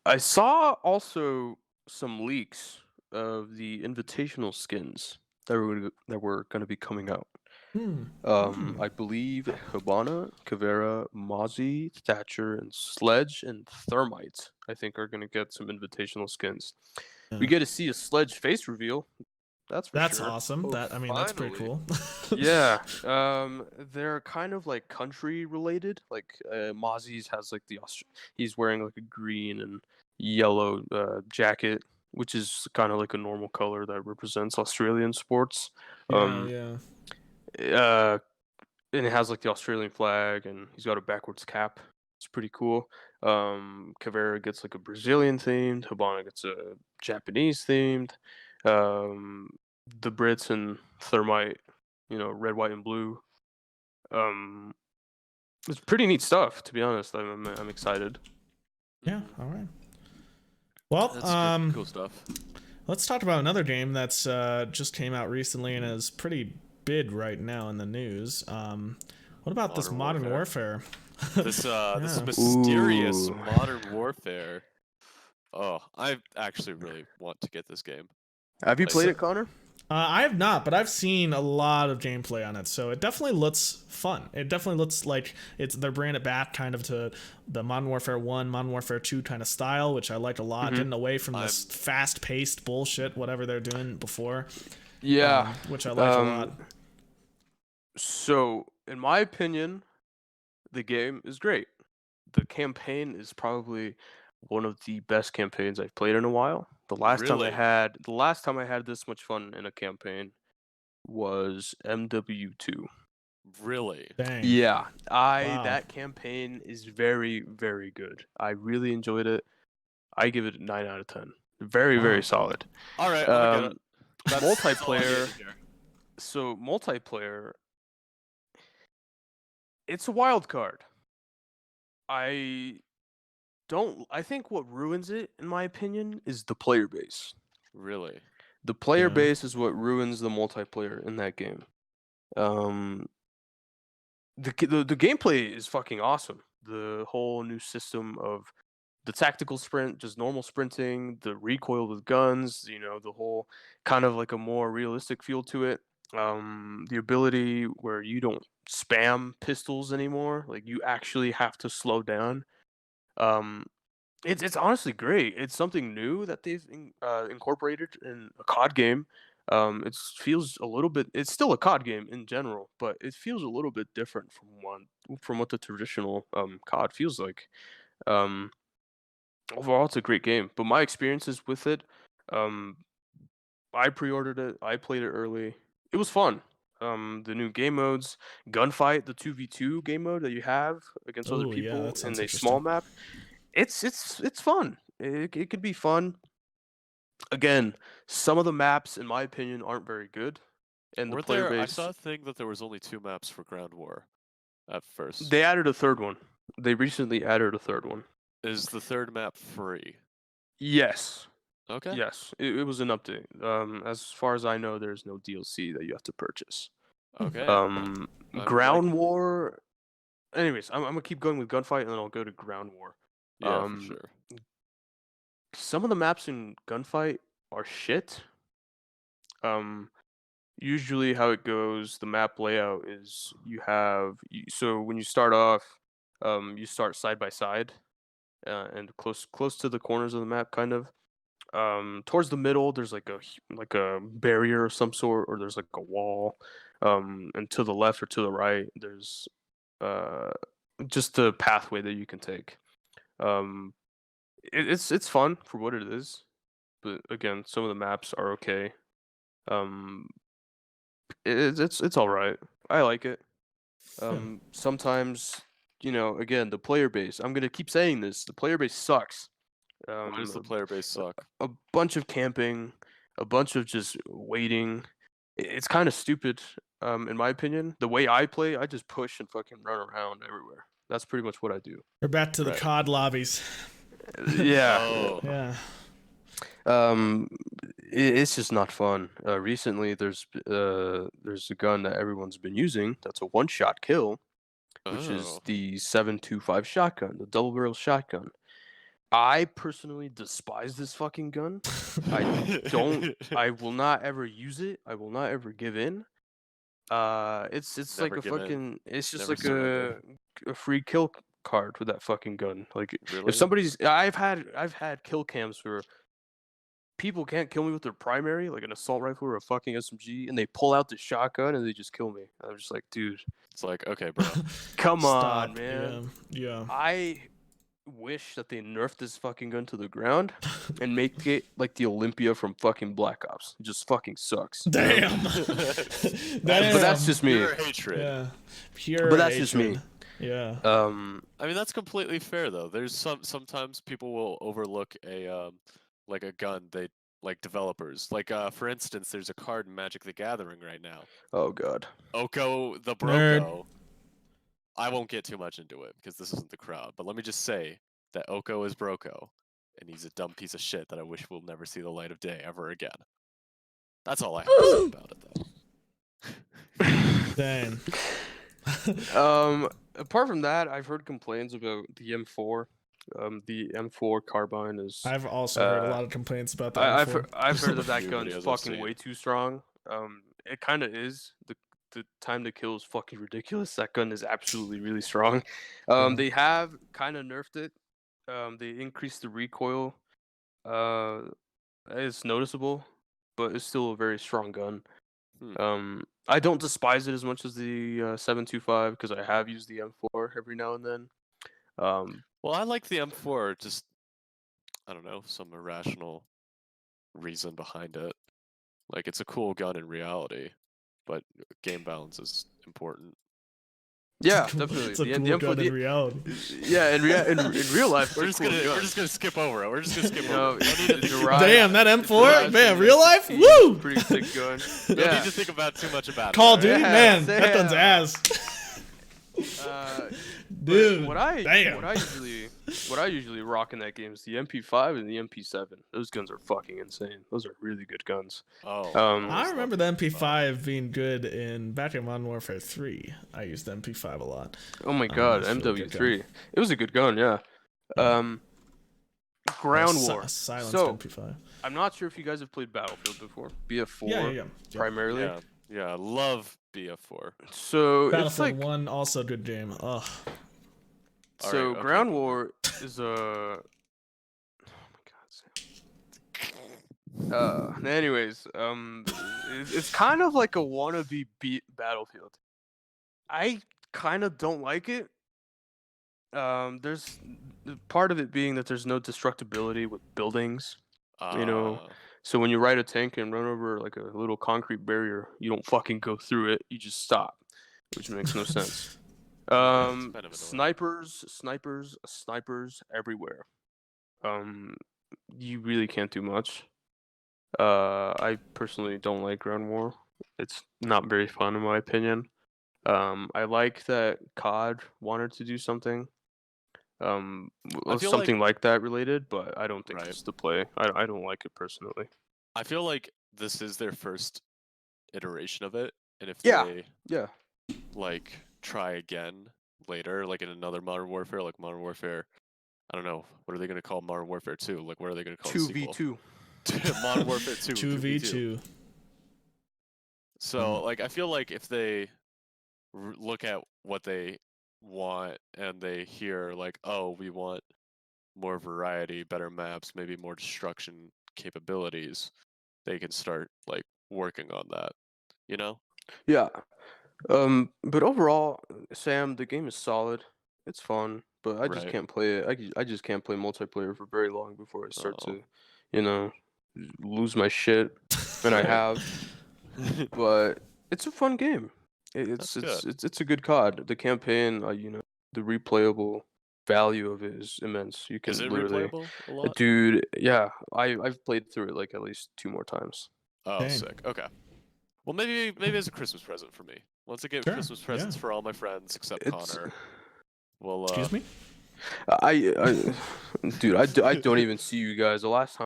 I saw also some leaks of the invitational skins that were going to be coming out. I believe Hibana, Caveira, Mozzie, Thatcher, and Sledge and Thermite, I think, are going to get some invitational skins. Yeah. We get to see a Sledge face reveal. That's for That's sure. awesome. Oh, That's pretty finally. cool. Yeah. They're kind of like country related. Like Mozzie's has like he's wearing like a green and yellow jacket, which is kind of like a normal color that represents Australian sports. Yeah. And it has like the Australian flag, and he's got a backwards cap. It's pretty cool. Caveira gets like a Brazilian themed. Hibana gets a Japanese themed. The Brits and Thermite, red, white, and blue. It's pretty neat stuff, to be honest. I'm excited. Yeah. All right. Well, That's cool stuff. let's talk about another game that's just came out recently and is pretty big right now in the news. What about this Modern Warfare? This Yeah. mysterious Ooh. Modern Warfare. Oh, I actually really want to get this game. Have you Like, played so- it, Connor? I have not, but I've seen a lot of gameplay on it, so it definitely looks fun. It definitely looks like they're bringing it back kind of to the Modern Warfare 1, Modern Warfare 2 kind of style, which I like a lot, Hmm. getting away from I'm this fast-paced bullshit, whatever they're doing before, Yeah. which I like a lot. So, in my opinion, the game is great. The campaign is probably one of the best campaigns I've played in a while. really, The last time I had this much fun in a campaign was MW2. really. Dang. Yeah, I Wow. that campaign is very, very good. I really enjoyed it. I give it a 9 out of 10. Very, very Wow. solid. All right, I'm gonna get it. Um, That's all I needed multiplayer. to hear. So multiplayer, it's a wild card. I don't. I think what ruins it, in my opinion, is the player base. Really, The player Yeah. base is what ruins the multiplayer in that game. Um, the gameplay is fucking awesome. The whole new system of the tactical sprint, just normal sprinting, the recoil with guns, the whole kind of like a more realistic feel to it. The ability where you don't spam pistols anymore, like you actually have to slow down. Um, it's honestly great. It's something new that they've incorporated in a COD game. It feels a little bit. It's still a COD game in general, but it feels a little bit different from what the traditional COD feels like. Um, Overall, it's a great game, but my experiences with it, um, I pre-ordered it. I played it early. It was fun. The new game modes, gunfight, the 2v2 game mode that you have against other Oh, yeah, people that in sounds a small interesting. map. It's fun. It could be fun. Again, some of the maps, in my opinion, aren't very good, and the weren't player there? I base. saw a thing that there was only 2 maps for Ground War at first. They added a third one. They recently added a third one. Is the third map free? Yes, Okay. yes, it was an update. As far as I know, there's no DLC that you have to purchase. Okay. Um, I'm Ground liking it. War. Anyways, I'm gonna keep going with Gunfight, and then I'll go to Ground War. Yeah, for Um, sure. some of the maps in Gunfight are shit. Um, Usually how it goes, the map layout is so when you start off, you start side by side, and close to the corners of the map, kind of. Towards the middle, there's like a barrier of some sort, or there's like a wall. And to the left or to the right, there's uh just a pathway that you can take. Um, it's fun for what it is, but again, some of the maps are okay. Um, it's all right. I like it. Yeah. Sometimes, again, the player base. I'm gonna keep saying this. The player base sucks. Why does the Um, player base suck? a bunch of camping, a bunch of just waiting. It's kind of stupid, in my opinion. The way I play, I just push and fucking run around everywhere. That's pretty much what I do. We're back to the Right. COD lobbies. Yeah. Oh, Yeah. Um, it's just not fun. Recently, there's a gun that everyone's been using. That's a one-shot kill, which is oh. the 7.25 shotgun, the double barrel shotgun. I personally despise this fucking gun. I don't. I will not ever use it. I will not ever give in. It's like Never a give in. fucking. It's just Never like surrender. a free kill card with that fucking gun. Like if Really? somebody's, I've had kill cams where people can't kill me with their primary, like an assault rifle or a fucking SMG, and they pull out the shotgun and they just kill me. I'm just like, dude, It's like, okay, bro. come on, Stop. Yeah. man. Yeah. I wish that they nerfed this fucking gun to the ground and make it like the Olympia from fucking Black Ops. It just fucking sucks. Damn. But Damn. that's just me. Pure hatred. Yeah. Pure But that's just me. hatred. Yeah. I mean, that's completely fair though. There's sometimes people will overlook a like a gun they like developers. Like for instance, there's a card in Magic the Gathering right now. Oh god. Oko the Nerd. Broko. I won't get too much into it because this isn't the crowd, but let me just say that Oko is Broko, and he's a dumb piece of shit that I wish will never see the light of day ever again. That's all I have to say about it, though. Dang. Apart from that, I've heard complaints about the M4. The M4 carbine is. I've also heard a lot of complaints about the I've M4. heard, I've heard that Few that gun's videos I've fucking seen. way too strong. It kind of is. The time to kill is fucking ridiculous. That gun is absolutely really strong. Yeah. They have kind of nerfed it. They increased the recoil. Uh, it's noticeable, but it's still a very strong gun. I don't despise it as much as the 725 because I have used the M4 every now and then. Well, I like the M4. Just I don't know, some irrational reason behind it. Like it's a cool gun in reality, but game balance is important. Yeah, definitely. It's a The cool M4 gun in reality. Yeah, in real life, We're it's just a cool gun. we're just gonna skip over it. We're just gonna skip You over know, it. No need to think Derive- Damn, that M4, Derive man, from real life, SC, woo! Pretty sick gun. no need Yeah. to think about too much about Call of it. Duty, Yeah, man, that gun's damn. ass. Dude, What I damn. usually rock in that game is the MP5 and the MP7. Those guns are fucking insane. Those are really good guns. Oh, I remember the MP5 being good in Battle Modern Warfare 3. I used the MP5 a lot. Oh my god, that's a really good MW3. It was a good gun, yeah. Ground War. A silenced So, MP5. I'm not sure if you guys have played Battlefield before. BF4 Yeah. primarily. yeah, I love BF4. So it's Battlefield like 1, also a good game. Ugh. so Alright, okay. Ground War is a oh my god, Sam. Anyways, it's kind of like a wannabe beat Battlefield. I kind of don't like it. There's part of it being that there's no destructibility with buildings. You know, so when you ride a tank and run over like a little concrete barrier, you don't fucking go through it. You just stop, which makes no sense. It's kind of annoying. Snipers everywhere. You really can't do much. I personally don't like Ground War. It's not very fun in my opinion. I like that COD wanted to do something. feel Something like that related, but I don't think Right. it's the play. I don't like it personally. I feel like this is their first iteration of it, and if Yeah. they Yeah. like try again later, like in another Modern Warfare, like Modern Warfare, I don't know, what are they gonna call Modern Warfare 2? Like, what are they gonna call the sequel? 2v2. Modern Warfare 2. 2v2. So, like, I feel like if they look at what they want and they hear, like, oh, we want more variety, better maps, maybe more destruction capabilities, they can start, like, working on that, you know? Yeah. But overall, Sam, the game is solid. It's fun, but I just Right. can't play it. I just can't play multiplayer for very long before I start Oh. to, you know, lose my shit. And I Right. have. But it's a fun game. That's good. It's a good COD. The campaign, you know, the replayable value of it is immense. You can Is it literally, replayable a lot? dude. Yeah, I've played through it like at least 2 more times. Oh, Dang. sick. Okay. Well, maybe it's a Christmas present for me. Once I get Sure, Christmas presents yeah. for all my friends except It's Connor, well, Excuse me? Dude, I don't even see you guys. The last time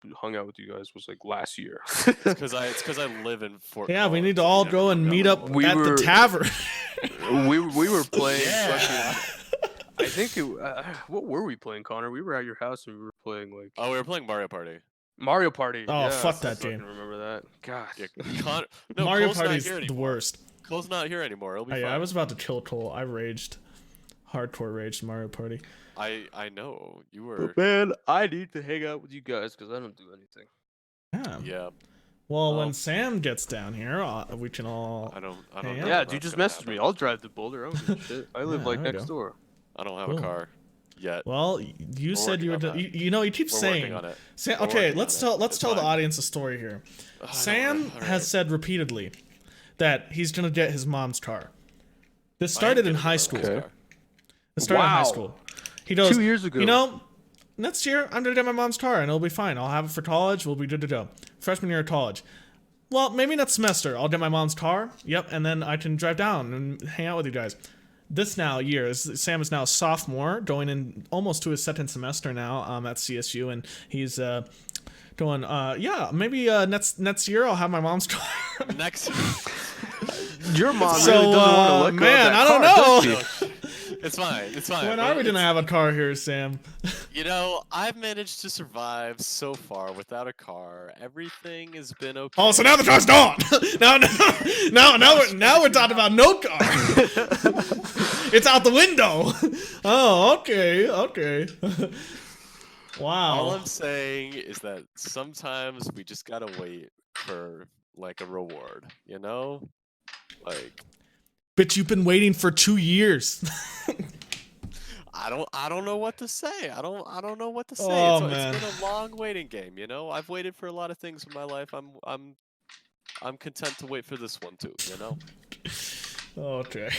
I hung out with you guys was like last year. it's because I live in Fort. Yeah, we Collins, need to and all never go and hung out meet with up all. We at were- the tavern. we were playing Yeah. fucking. I think what were we playing, Connor? We were at your house and we were playing like Oh, we were playing Mario Party. Mario Party. Oh, yes, fuck I that fucking game. remember that. God. Yeah, no, Mario Cole's not Party's here the anymore. worst. Cole's not here anymore. It'll be Oh, fine. yeah, I was about to kill Cole. I raged. Hardcore raged Mario Party. I know you were. But man, I need to hang out with you guys because I don't do anything. Yeah. Yeah, Well, Oh. when Sam gets down here, we can all. I don't Hey, know. yeah. Yeah, if dude, that's just gonna message me. happen. I'll drive to Boulder. I don't give a shit. I live Yeah, like there we next go. door. I don't have Cool. a car yet. Well, you We're said you were. working on that. You know, you keep We're saying. working on it. Sam, We're okay, working let's on it. tell It's the fine. audience a story here. I know, Sam right? has said repeatedly that he's gonna get his mom's car. This I am started in getting high my school. mom's Okay. car. It started in high Wow. school. He goes, 2 years ago. you know, next year I'm gonna get my mom's car and it'll be fine. I'll have it for college. We'll be good to go. Freshman year of college. Well, maybe next semester I'll get my mom's car. Yep, and then I can drive down and hang out with you guys. This Sam is now a sophomore, going in almost to his second semester now at CSU, and he's going, yeah, maybe next year I'll have my mom's car. Next. Your mom So, really doesn't want to let go man, of that I don't car, know. does she? It's fine. It's fine. When but are we gonna it's- have a car here, Sam? You know, I've managed to survive so far without a car. Everything has been okay. Oh, so now the car's gone. now we're talking about no car. It's out the window. Oh, okay. Wow. All I'm saying is that sometimes we just gotta wait for like a reward, you know? Like Bitch, you've been waiting for 2 years. I don't know what to say. I don't know what to say. Oh, It's man. been a long waiting game, you know? I've waited for a lot of things in my life. I'm content to wait for this one too, you know? Okay.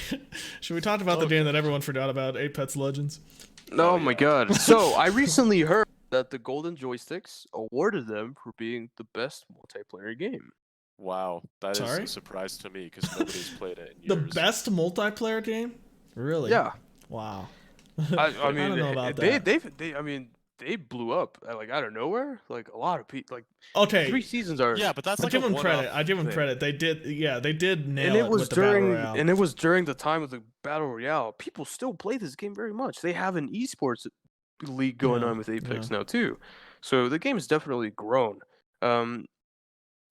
Should we talk about the game that everyone forgot about, Apex Legends? Oh Oh, my yeah. god. So I recently heard that the Golden Joysticks awarded them for being the best multiplayer game. Wow, that is Sorry? a surprise to me because nobody's played it in The years. best multiplayer game? Really? Yeah. Wow. I mean, don't know about they, that. I mean, they blew up like out of nowhere. Like a lot of people, like Okay. 3 seasons are. Yeah, but that's I like give a them one-off credit. I give them thing. credit. They did nail And it was with the Battle during, Royale. and it was during the time of the battle royale. People still play this game very much. They have an esports league going Yeah, on with Apex now too, so the game has definitely grown.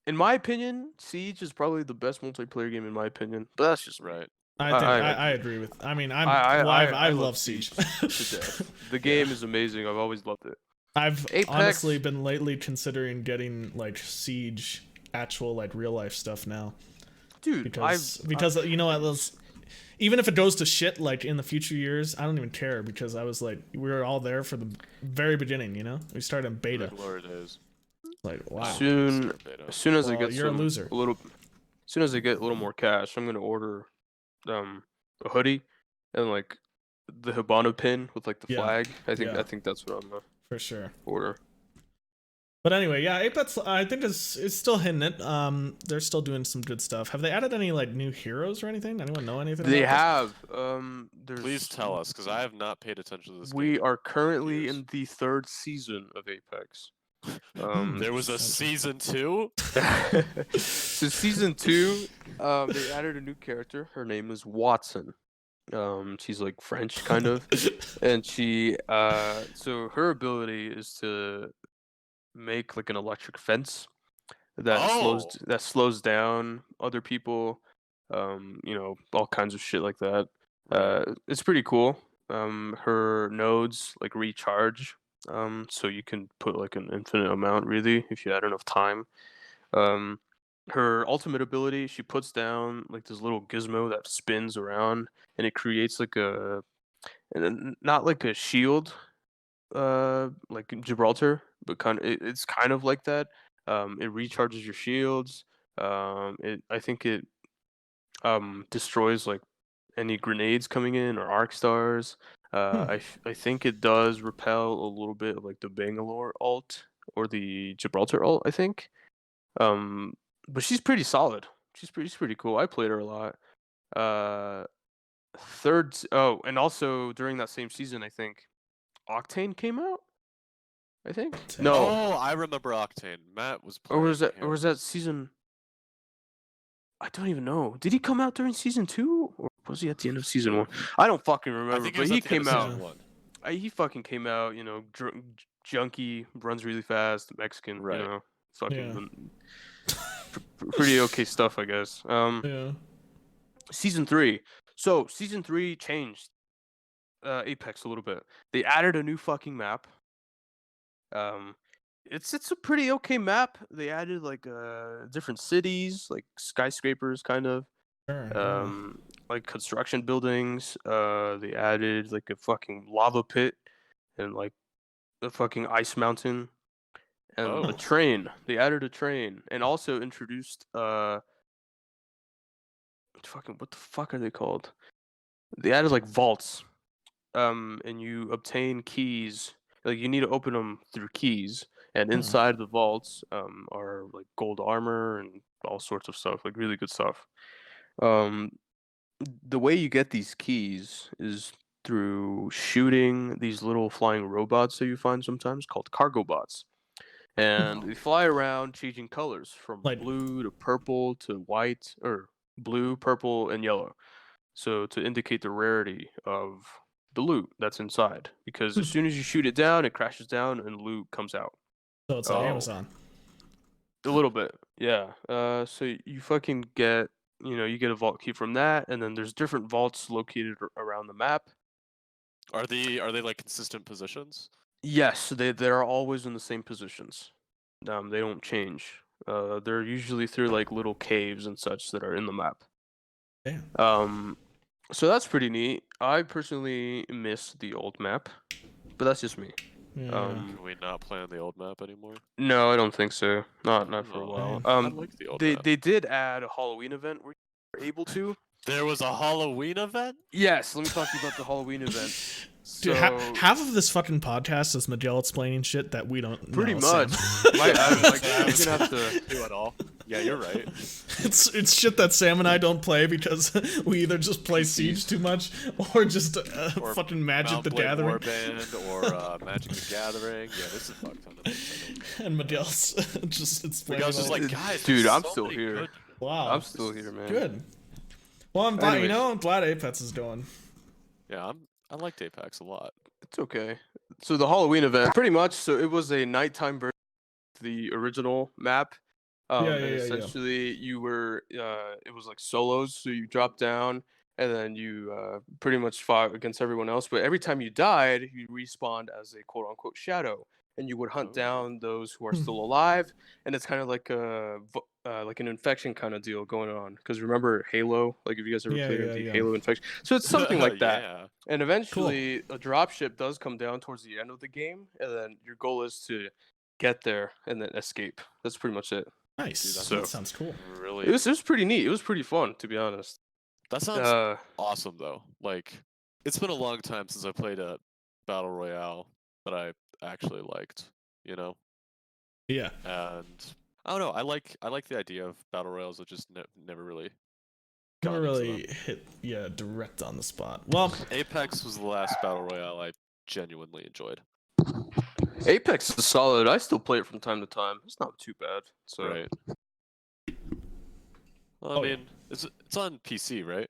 In my opinion, Siege is probably the best multiplayer game in my opinion, but that's just me. Right. I think I- I agree with. I mean, I love Siege. to death. The game is amazing. I've always loved it. I've Apex- honestly been lately considering getting like Siege actual like real life stuff now Dude, because you know what, even if it goes to shit like in the future years, I don't even care because I was like we were all there for the very beginning. You know, we started in beta. Good Lord, it is. Like wow. soon as soon as I Well, get you're a loser. as soon as I get a little more cash, I'm gonna order a hoodie and like the Hibana pin with like the Yeah, flag. I yeah. think that's what I'm gonna For sure. order. But anyway, yeah, Apex I think is still hitting it. They're still doing some good stuff. Have they added any like new heroes or anything? Anyone know anything? They about this? have there's Please tell us, because I have not paid attention to this we game. are currently years. in the 3rd season of Apex. There was a season 2? So season 2, they added a new character. Her name is Watson. She's like French kind of, and she so her ability is to make like an electric fence that slows down other people. You know, all kinds of shit like that. It's pretty cool. Her nodes like recharge. So you can put like an infinite amount really if you had enough time. Her ultimate ability, she puts down like this little gizmo that spins around and it creates like not like a shield, like in Gibraltar, but it's kind of like that. It recharges your shields. I think it destroys like any grenades coming in or arc stars. I think it does repel a little bit of like the Bangalore ult or the Gibraltar ult, I think. But she's pretty solid. She's pretty cool. I played her a lot. And also during that same season, I think Octane came out. I think no, Oh, I remember Octane. Matt was playing or was that season? I don't even know. Did he come out during season 2 or was he at the end of season 1? I don't fucking I remember. think But was he at the end came of out. season 1. He fucking came out. You know, junkie, runs really fast, Mexican. Right. You know, fucking Yeah. pretty okay stuff, I guess. Yeah. Season 3. So season 3 changed Apex a little bit. They added a new fucking map. It's a pretty okay map. They added like different cities, like skyscrapers, kind of. Sure. Like construction buildings. They added like a fucking lava pit and like a fucking ice mountain and a train. They added a train and also introduced fucking what the fuck are they called? They added like vaults. And you obtain keys. Like you need to open them through keys, and inside the vaults are like gold armor and all sorts of stuff, like really good stuff. The way you get these keys is through shooting these little flying robots that you find sometimes called cargo bots, and they fly around changing colors from Like- blue to purple to white, or blue, purple, and yellow. so to indicate the rarity of the loot that's inside. Because as soon as you shoot it down, it crashes down and loot comes out. So it's like Oh. Amazon. A little bit, yeah. So you fucking get, you get a vault key from that, and then there's different vaults located around the map. Are they like consistent positions? Yes, they're always in the same positions. They don't change. They're usually through like little caves and such that are in the map. Damn. So that's pretty neat. I personally miss the old map, but that's just me. Yeah. Can we not play on the old map anymore? No, I don't think so. Not for a Oh, while. I like the old map. They did add a Halloween event where you were able to. There was a Halloween event? Yes, let me talk to you about the Halloween event. Dude, So, half of this fucking podcast is Miguel explaining shit that we don't pretty know, much. Sam. I'm gonna have to do it all. Yeah, you're right. It's shit that Sam and I don't play because we either just play Siege too much or just Or fucking Magic Mount the Blade Gathering. Warband or Magic the Gathering. Yeah, this is a fuck ton of things I don't know. And Miguel's just explaining. Miguel's just all- like, guys, Dude, there's I'm so still many here. good- wow, I'm still here, man. good. Well, I'm glad. Anyways. I'm glad Apex is going. Yeah, I liked Apex a lot. It's okay. So the Halloween event, pretty much. So it was a nighttime version of the original map. And essentially you were, it was like solos. So you dropped down, and then you pretty much fought against everyone else. But every time you died, you respawned as a quote unquote shadow, and you would hunt Ooh. down those who are still alive. And it's kind of like like an infection kind of deal going on. Because remember Halo? Like if you guys ever played the Halo infection, so it's something like that. Yeah. And eventually, a dropship does come down towards the end of the game, and then your goal is to get there and then escape. That's pretty much it. Nice. Dude, that sounds cool. Really, It was pretty neat. It was pretty fun, to be honest. that sounds Uh, awesome though. Like, it's been a long time since I played a battle royale that I actually liked. You know, Yeah. and I don't know. I like the idea of battle royales that just never really. Never got into really them. hit direct on the spot. Well, Apex was the last battle royale I genuinely enjoyed. Apex is solid. I still play it from time to time. It's not too bad. So Right. Well, I Oh, yeah. mean, it's on PC, right?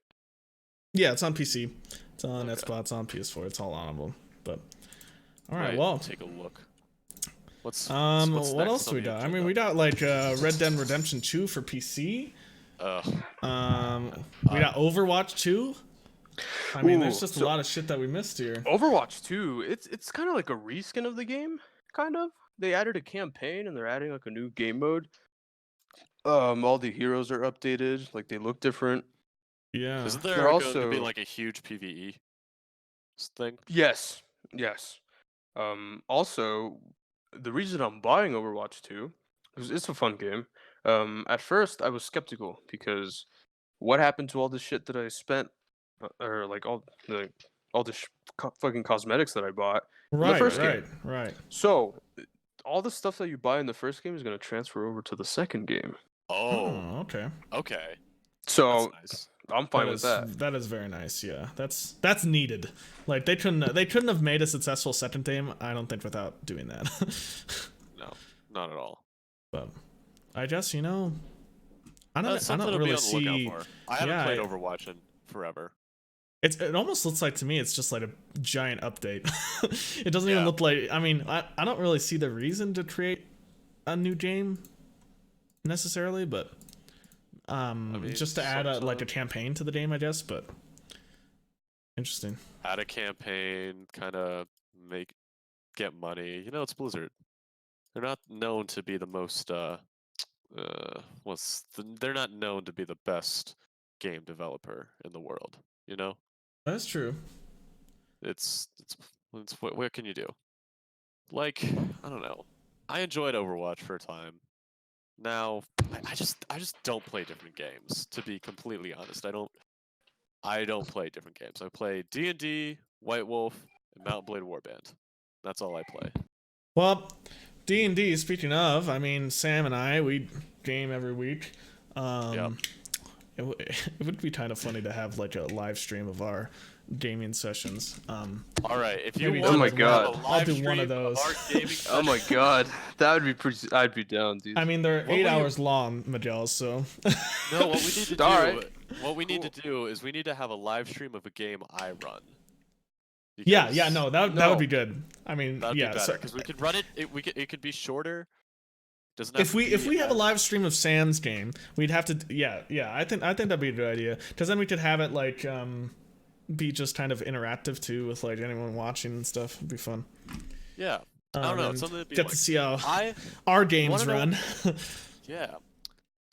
yeah, it's on PC. It's on Okay. Xbox, it's on PS4. It's all on them. But all right, Might well, take a look. What's what next else on we the got? I agenda? mean, we got like Red Dead Redemption 2 for PC. We got Overwatch 2. I mean, there's Ooh, just a so- lot of shit that we missed here. Overwatch 2, it's kind of like a reskin of the game, kind of. They added a campaign and they're adding like a new game mode. All the heroes are updated, like they look different. Yeah. Isn't there They're going to also- be like a huge PvE thing? Yes. Also, the reason I'm buying Overwatch 2 is it's a fun game. At first I was skeptical because what happened to all the shit that I spent, or like all the fucking cosmetics that I bought in the first game. Right. So all the stuff that you buy in the first game is going to transfer over to the second game. Oh, okay. okay. So That's nice. I'm fine with that. That is very nice. Yeah, that's needed. Like they couldn't have made a successful second game. I don't think without doing that. No, not at all. But I guess I don't That's something I don't to be really on the see. lookout for. I haven't yeah, played Overwatch in forever. It almost looks like to me it's just like a giant update. It doesn't even Yeah. look like. I mean, I don't really see the reason to create a new game necessarily, but mean, just to add like a sometimes- campaign to the game, I guess. But interesting. Add a campaign, kind of get money. You know, it's Blizzard. They're not known to be the most they're not known to be the best game developer in the world. You know, That's true. it's what can you do? Like, I don't know. I enjoyed Overwatch for a time. Now, I just don't play different games. To be completely honest, I don't play different games. I play D&D, White Wolf, and Mount Blade Warband. That's all I play. Well, D&D, speaking of, I mean, Sam and I, we game every week. Yep. It would be kind of funny to have like a live stream of our gaming sessions. All right, if you Maybe want Oh my to God. have a I'll live do one stream of those. our gaming Oh my session- god, that would be pretty. I'd be down, dude. I mean, they're What 8 were you- hours long, Miguel, so... No, what we need to do Alright. what we need to do is we need to have a live stream of a game I run. Yeah, no, that would be No. good. I mean, That'd yeah. be better So because we could run it. It could be shorter. Doesn't have if to we be have a as- live stream of Sam's game, we'd have to yeah. I think that'd be a good idea because then we could have it like be just kind of interactive too with like anyone watching and stuff. It'd be fun. Yeah, I don't know. And It's something to be get like. to see how I our games wanna know- run. yeah,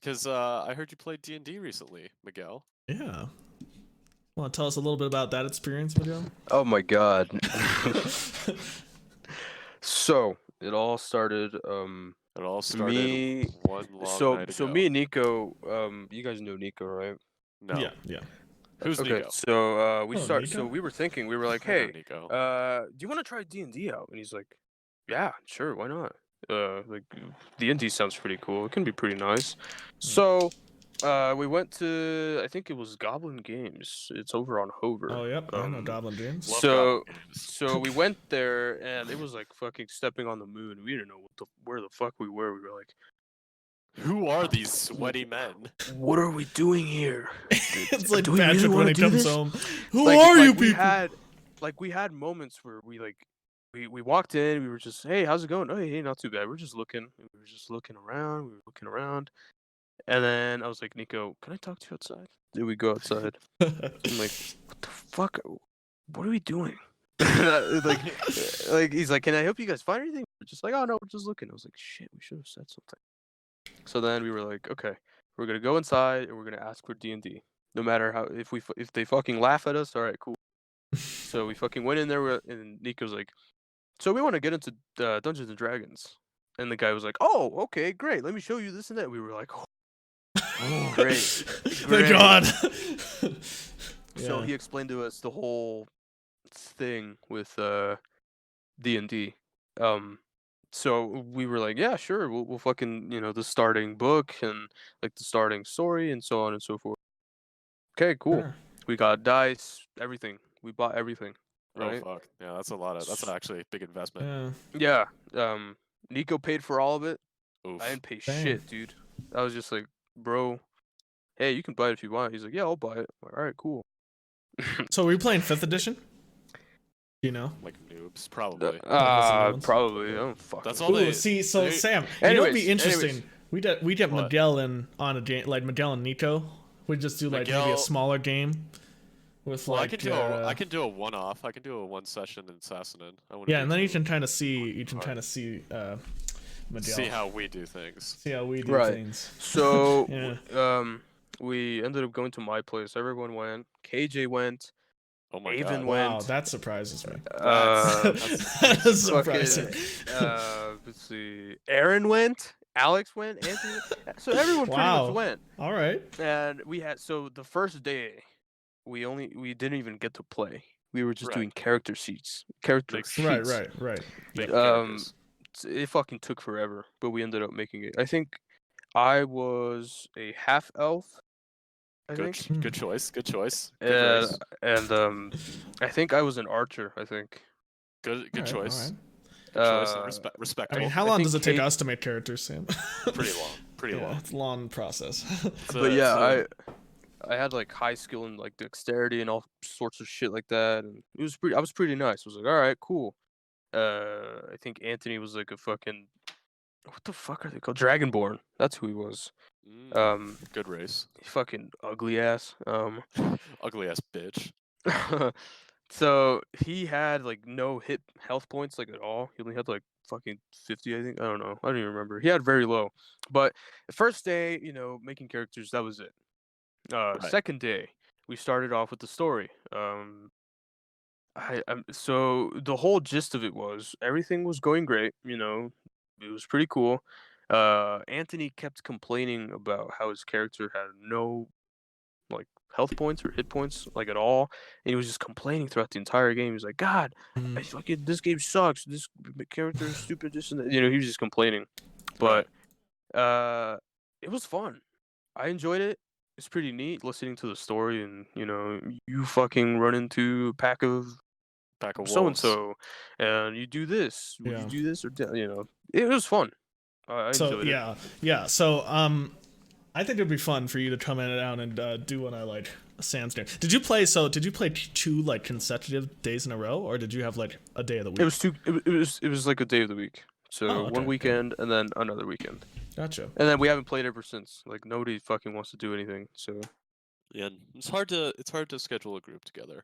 because I heard you played D&D recently, Miguel. Yeah. Want to tell us a little bit about that experience, Miguel? Oh my god. So it all started. It all started Me. one long night So ago. me and Nico. You guys know Nico, right? No. Yeah. Who's Okay. Nico? So we Oh, start. Nico? So we were thinking. We were like, I know hey, Nico. do you want to try D&D out? And he's like, yeah, sure, why not? Like D&D sounds pretty cool. It can be pretty nice. So, we went to, I think it was Goblin Games. It's over on Hover. Oh, yep. I know Goblin Games. Love So, Goblin games. so we went there, and it was like fucking stepping on the moon. We didn't know where the fuck we were. We were like, Who are these sweaty men? what are we doing here? It's like Do we Patrick really when wanna he do comes this? home. Who Like- are like you we people? we had moments where we walked in, we were just, hey, how's it going? Oh, hey, not too bad. We're just looking. We were just looking around. We were looking around. And then I was like, Nico, can I talk to you outside? Did we go outside? I'm like, what the fuck? What are we doing? like he's like, can I help you guys find anything? We're just like, oh no, we're just looking. I was like, shit, we should have said something. So then we were like, okay, we're gonna go inside and we're gonna ask for D&D. No matter how, if they fucking laugh at us, all right, cool. So we fucking went in there, and Nico's like, so we want to get into Dungeons and Dragons. And the guy was like, oh, okay, great. Let me show you this and that. We were like, oh, great. Thank great. God. So Yeah. he explained to us the whole thing with D&D. So we were like, yeah, sure, we'll fucking, the starting book and like the starting story and so on and so forth. Okay, cool. Sure. We got dice, everything. We bought everything. Right? Oh fuck. Yeah, that's actually a big investment. Yeah. Yeah. Nico paid for all of it. Oof. I didn't pay Dang. shit, dude. I was just like, bro, hey, you can buy it if you want. He's like, yeah, I'll buy it. I'm like, all right, cool. So were you playing 5th edition? Do you know? Like noobs, probably. Probably. I don't fucking. That's all know. they- Ooh, see, so they- Sam, you know what'd be Anyways, interesting? We get What? Miguel on a game, like Miguel and Nico. We just do like maybe a Miguel- same game with Well, like I can do a one-off. I can do a one session in Assassinin. yeah, and then you can kind of see Miguel. see how we do things. See how we do Right. things. So, Yeah. we ended up going to my place. Everyone went. KJ went. Oh my Even god. when- Wow, that surprises me. That's- That's surprising. Let's see. Aaron went. Alex went. Anthony. So everyone pretty Wow. much went. All right. And we had, so the first day, we didn't even get to play. We were just Right. doing character sheets. Character Big- sheets. Right. Big Um, characters. It fucking took forever, but we ended up making it. I think I was a half elf. I think. Good choice. Good choice. Good And, race. and I think I was an archer. I think. Good All right, choice. all right. Good choice. And Uh, I respectable. mean, how I long think does it take Kate- us to make characters, Sam? Pretty long. Pretty Yeah, long. it's a long process. But yeah, I had like high skill and like dexterity and all sorts of shit like that, and it was I was pretty nice. I was like, all right, cool. I think Anthony was like a fucking, what the fuck are they called? Dragonborn. That's who he was. Good race. Fucking ugly ass. Ugly ass bitch. So he had like no hit health points like at all. He only had like fucking 50, I think. I don't know. I don't even remember. He had very low. But the first day, making characters, that was it. Second day, we started off with the story. So the whole gist of it was everything was going great. It was pretty cool. Anthony kept complaining about how his character had no like health points or hit points like at all, and he was just complaining throughout the entire game. He was like, God, I fucking, this game sucks. This character is stupid. This and that. He was just complaining. But it was fun. I enjoyed it. It's pretty neat listening to the story, and you fucking run into a pack of so and wolves. so, and you do this. Would Yeah. you do this or it was fun. I So enjoyed it. yeah. So I think it'd be fun for you to come in down and do one of like Sam's game. Did you play? So did you play two like consecutive days in a row, or did you have like a day of the week? It was two. It was like a day of the week. So Oh, okay, one okay. weekend and then another weekend. Gotcha. And then we haven't played ever since. Like nobody fucking wants to do anything. So Yeah, it's hard to schedule a group together.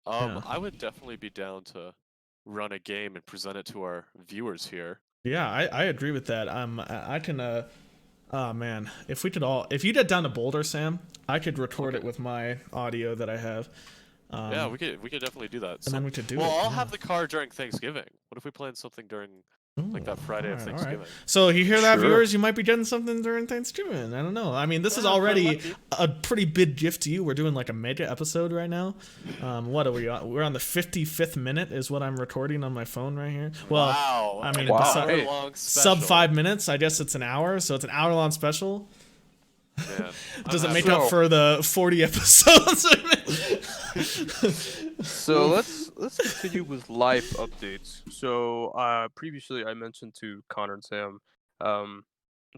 Yeah. I would definitely be down to run a game and present it to our viewers here. Yeah, I agree with that. I can oh man, if you get down to Boulder, Sam, I could record it with my audio that I have. Yeah, we could definitely do that. And then we could do well, it. I'll yeah. have the car during Thanksgiving. What if we plan something during like that Friday of Alright. Thanksgiving? So you hear that, Sure. viewers? You might be getting something during Thanksgiving. I don't know. I mean, this is Yeah, quite already lucky. a pretty big gift to you. We're doing like a mega episode right now. What are we on? We're on the 55th minute is what I'm recording on my phone right here. Well, Wow. I mean, Wow. it's Hey. Hour-long sub special. 5 minutes. I guess it's an hour, so it's an hour-long special. Man, Does it I'm make happy. up for the 40 episodes? So let's continue with life updates. So previously I mentioned to Connor and Sam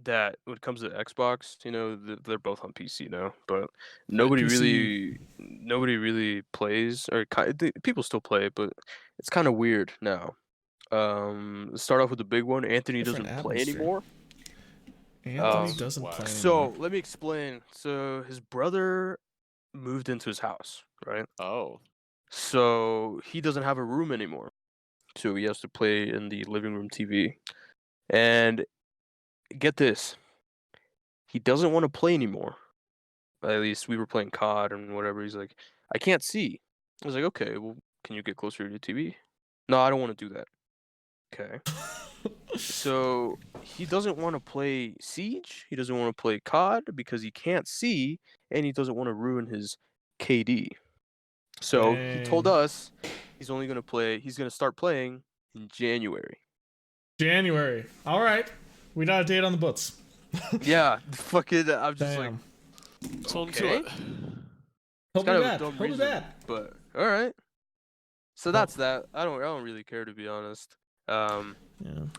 that when it comes to Xbox, you know, they're both on PC now, but nobody PC. really plays, or people still play, but it's kind of weird now. Let's start off with the big one. Anthony Different doesn't play atmosphere. anymore. Anthony Um, doesn't wow. play So anymore. let me explain. So his brother moved into his house, right? Oh. So he doesn't have a room anymore. So he has to play in the living room TV. And get this, he doesn't want to play anymore. At least we were playing COD and whatever. He's like, I can't see. I was like, okay, well, can you get closer to your TV? No, I don't want to do that. Okay. So he doesn't want to play Siege. He doesn't want to play COD because he can't see, and he doesn't want to ruin his KD. So he told Dang. us he's only gonna play. He's gonna start playing in January. January. All right. We got a date on the books. Yeah, fucking. I'm just like, Damn. Told him okay. to it. He'll be kind of a back. dumb He'll be reason, back. but all right. So that's that. I don't really care, to be honest. Yeah.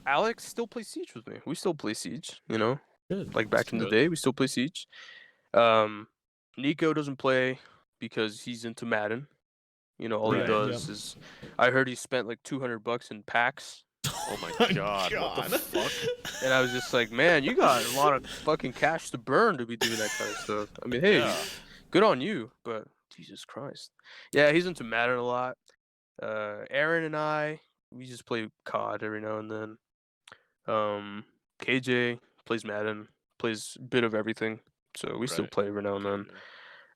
Alex still plays Siege with me. We still play Siege. You know, Good. like back That's in the good. day, we still play Siege. Nico doesn't play because he's into Madden. You know, all he Right. does is. I heard he spent like $200 in packs. Oh my god, what the fuck? And I was just like, man, you got a lot of fucking cash to burn to be doing that kind of stuff. I mean, hey, Yeah. good on you, but Jesus Christ. Yeah, he's into Madden a lot. Aaron and I, we just play COD every now and then. KJ plays Madden, plays a bit of everything. So we still Right. play every now and then.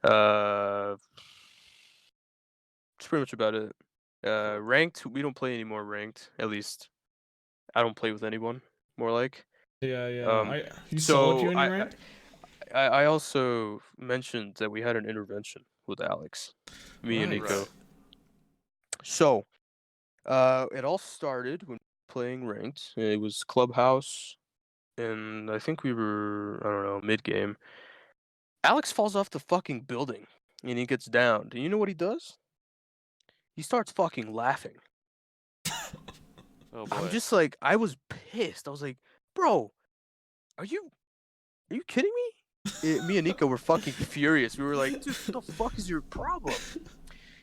Okay. That's pretty much about it. Ranked, we don't play any more ranked. At least I don't play with anyone, more like. Yeah, yeah. Um, You solo So queuing your rank? I also mentioned that we had an intervention with Alex, me and Right. Nico. Right. So, it all started when playing ranked. It was Clubhouse, and I think we were, I don't know, mid game. Alex falls off the fucking building, and he gets down. Do you know what he does? He starts fucking laughing. Oh boy. I'm just like, I was pissed. I was like, bro, are you kidding me? Me and Nico were fucking furious. We were like, dude, what the fuck is your problem?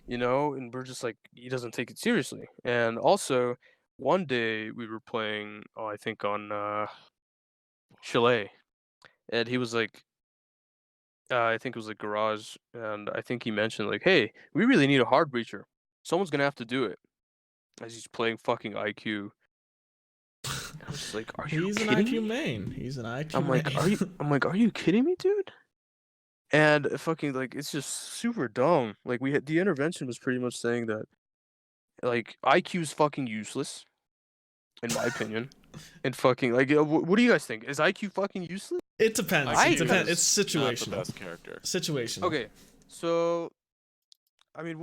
You know, and we're just like, he doesn't take it seriously. And also, one day we were playing, I think on Chalet, and he was like, I think it was like Garage, and I think he mentioned like, hey, we really need a hard breacher. Someone's gonna have to do it. As he's playing fucking IQ. I was just like, are you He's an kidding IQ me? main. He's an IQ I'm like, main. are you kidding me, dude? And fucking like, it's just super dumb. Like the intervention was pretty much saying that, like, IQ is fucking useless, in my opinion. And fucking like, what do you guys think? Is IQ fucking useless? It depends. I It depends. is It's not the situational. best character. Situational. Okay, so, I mean,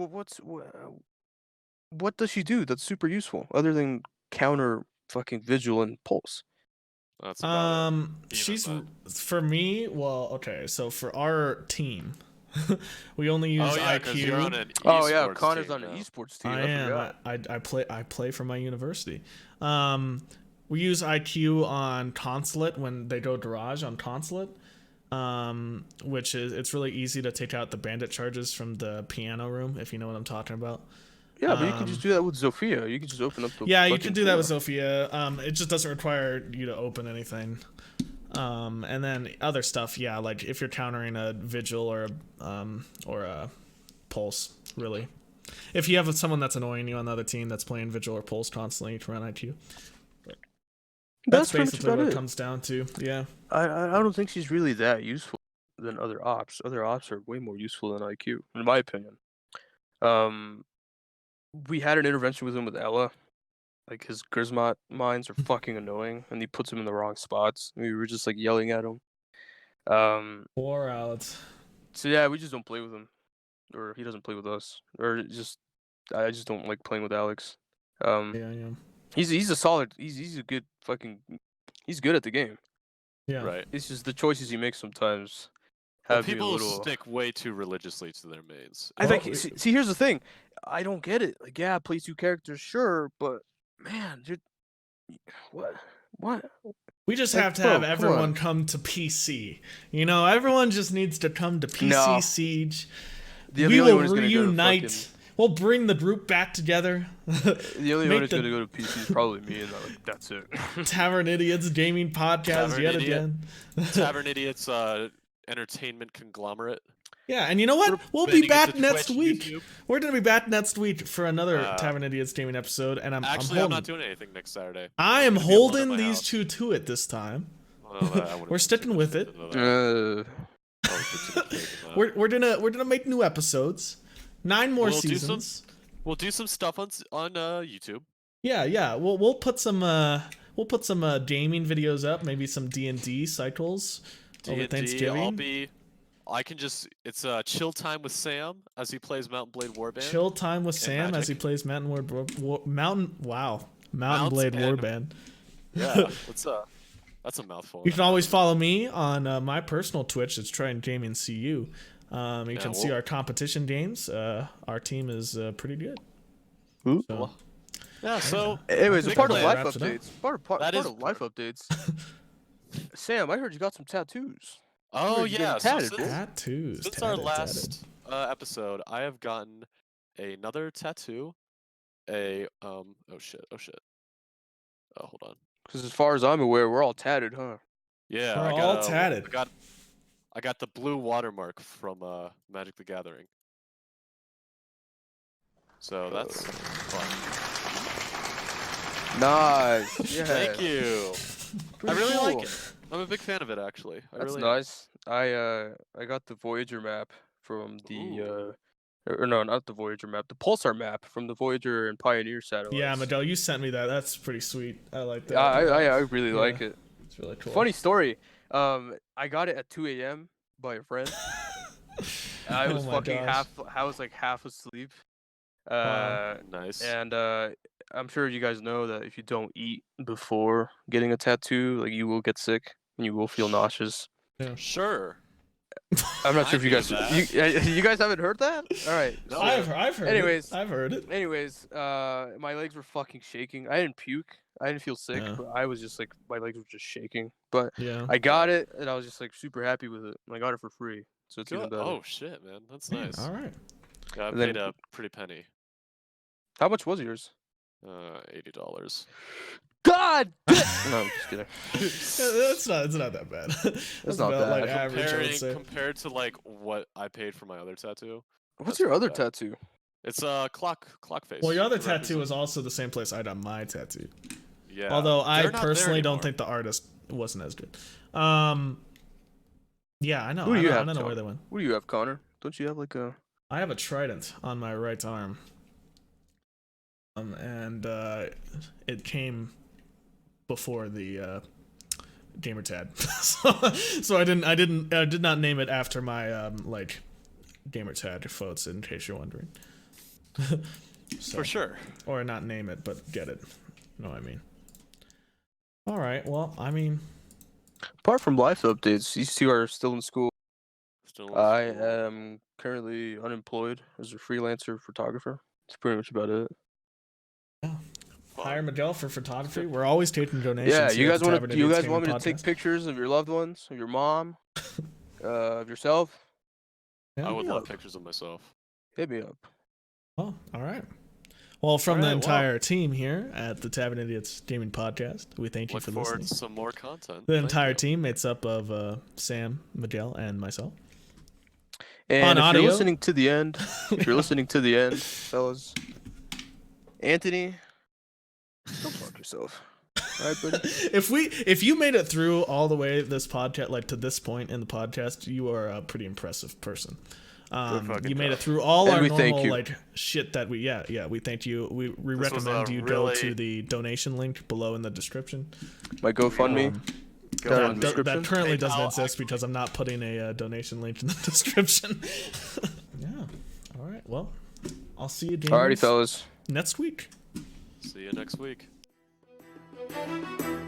what does she do that's super useful other than counter fucking vigil and pulse? That's about it. Even She's then. for me. Well, okay. So for our team, we only use Oh yeah, IQ. because you're on an Oh yeah, esports Connor's team on an now. esports team. I I am. forgot. I play for my university. We use IQ on consulate when they go garage on consulate. which is it's really easy to take out the bandit charges from the piano room if you know what I'm talking about. Yeah, but you can Um, just do that with Zofia. You can just open up the yeah, you fucking can do that with floor. Sophia. It just doesn't require you to open anything. And then other stuff, yeah, like if you're countering a vigil or a pulse, really. If you have someone that's annoying you on the other team that's playing vigil or pulse constantly, you can run IQ. That's Pretty much basically about what it it. comes down to. Yeah. I don't think she's really that useful than other ops. Other ops are way more useful than IQ, in my opinion. Um, we had an intervention with him with Ella. Like his Grismot mines are fucking annoying, and he puts him in the wrong spots. We were just like yelling at him. Or Alex. So yeah, we just don't play with him, or he doesn't play with us, or just I just don't like playing with Alex. Yeah, yeah. He's a solid. He's a good fucking. He's good at the game. Yeah. Right. It's just the choices he makes sometimes Well, have me a people little. stick way too religiously to their mains. I Well, think. See, here's the thing. I don't get it. Like, yeah, play 2 characters, sure, but man, you're what? What? We just Like, have to bro, have come everyone on. come to PC. You know, everyone just needs to come to PC No. Siege. The We only will one who's gonna go to reunite. fucking- We'll bring the group back together. The only Make one who's the gonna go to PC is probably me, and that's it. Tavern Idiots Gaming Podcast Tavern yet Idiot. again. Tavern Idiots entertainment conglomerate. Yeah, and you know what? We'll be Expanding into back next Twitch, week. YouTube. We're gonna be back next week for another Uh, Tavern Idiots Gaming episode, and Actually, I'm I'm not holding. doing anything next Saturday. I I'm am gonna be alone in holding my these house. two to it this time. Well, I wouldn't We're put sticking too much with it. faith into that. Uh, I wouldn't put too much faith in that. We're gonna make new episodes. 9 more We'll do some- seasons. We'll do some stuff on YouTube. Yeah, yeah. We'll put some gaming videos up, maybe some D&D cycles over D&D, Thanksgiving. I can just it's chill time with Sam as he plays Mountain Blade Warband. Chill time with Sam as he Magic. plays Mountain Mountain Mounts Blade and- Warband. Yeah, that's a mouthful. You can always follow me on my personal Twitch. It's Try and Gaming CU. You can see we'll- our competition games. Our team is pretty good. Ooh. So, Yeah, so anyways, Big part of plan. life Wraps it up. updates. Part That is of life updates. Sam, I heard you got some tattoos. oh You're getting yeah, so tatted, since, bro. tattoos. since tatted, our last episode, I have gotten another tattoo. Oh shit. Oh, hold on. Because as far as I'm aware, we're all tatted, huh? Yeah, We're I got all tatted. I got the blue watermark from Magic the Gathering. So that's fun. Nice. Yeah. Thank you. I Pretty really like cool. it. I'm a big fan of it, actually. That's I nice. I got the Voyager map from the or no, not the Voyager map, the Pulsar map from the Voyager and Pioneer satellites. Yeah, Miguel, you sent me that. That's pretty sweet. I like that. Yeah, I really Yeah. like it. It's really cool. Funny story. I got it at 2 a.m. by a friend. I was Oh my fucking gosh. I was like half asleep. Wow. nice. And I'm sure you guys know that if you don't eat before getting a tattoo, like you will get sick and you will feel nauseous. Sure. I'm not I sure if you knew guys that. you guys haven't heard that? All right. No. I've heard Anyways. it. I've heard it. Anyways, my legs were fucking shaking. I didn't puke. I didn't feel sick, Yeah. but I was just like my legs were just shaking. But Yeah. I got it and I was just like super happy with it. And I got it for free. So it's even Good. better. Oh shit, man, that's Yeah, nice. all right. Yeah, I And then- paid a pretty penny. How much was yours? $80. God! No, I'm just kidding. It's not that bad. That's not about bad. like average, I would Comparing say. compared to like what I paid for my other tattoo. What's That's your not other bad. tattoo? It's clock face. Well, your other to tattoo represent- was also the same place I done my tattoo. Yeah. Although I they're not there personally don't anymore. think the artist wasn't as good. Yeah, I know. Who do I you don't, have, I don't know where Tom? they went. What do you have, Connor? Don't you have like a? I have a trident on my right arm. And it came before the gamer tag. so I did not name it after my like gamer tag votes, in case you're wondering. So, For sure. or not name it, but get it. You know what I mean? All right. Well, I mean, Apart from life updates, these two are still in school. Still in I school. am currently unemployed as a freelancer photographer. That's pretty much about it. hire Miguel for photography. We're always taking donations. Yeah, you here at guys the want Tavern to? You Idiots guys want me Gaming to take Podcast. pictures of your loved ones, of your mom, Of yourself? Yeah. I would me love up. pictures of myself. Hit me up. Oh, all right. Well, from the All right, well. entire team here at the Tavern Idiots Gaming Podcast, we thank you Look for forward listening. to some more content. The Thank entire you. team makes up of Sam, Miguel, and myself. And On if you're audio. listening to the end, fellas, Anthony, go fuck yourself. All right, buddy. If you made it through all the way this podcast, like to this point in the podcast, you are a pretty impressive person. fucking You made it job. through all And our we thank normal you. like shit that we we thank you. We was recommend a you go really- to the donation link below in the description. My GoFundMe. Um, Go Down on. in the description. that currently Hey, doesn't I'll exist because I'm not putting a donation link in the description. Yeah. All right. Well, I'll see you Alrighty, gamers, fellas. next week. See you next week.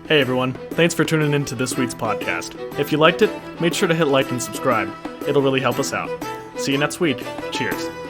Hey everyone, thanks for tuning in to this week's podcast. If you liked it, make sure to hit like and subscribe. It'll really help us out. See you next week. Cheers.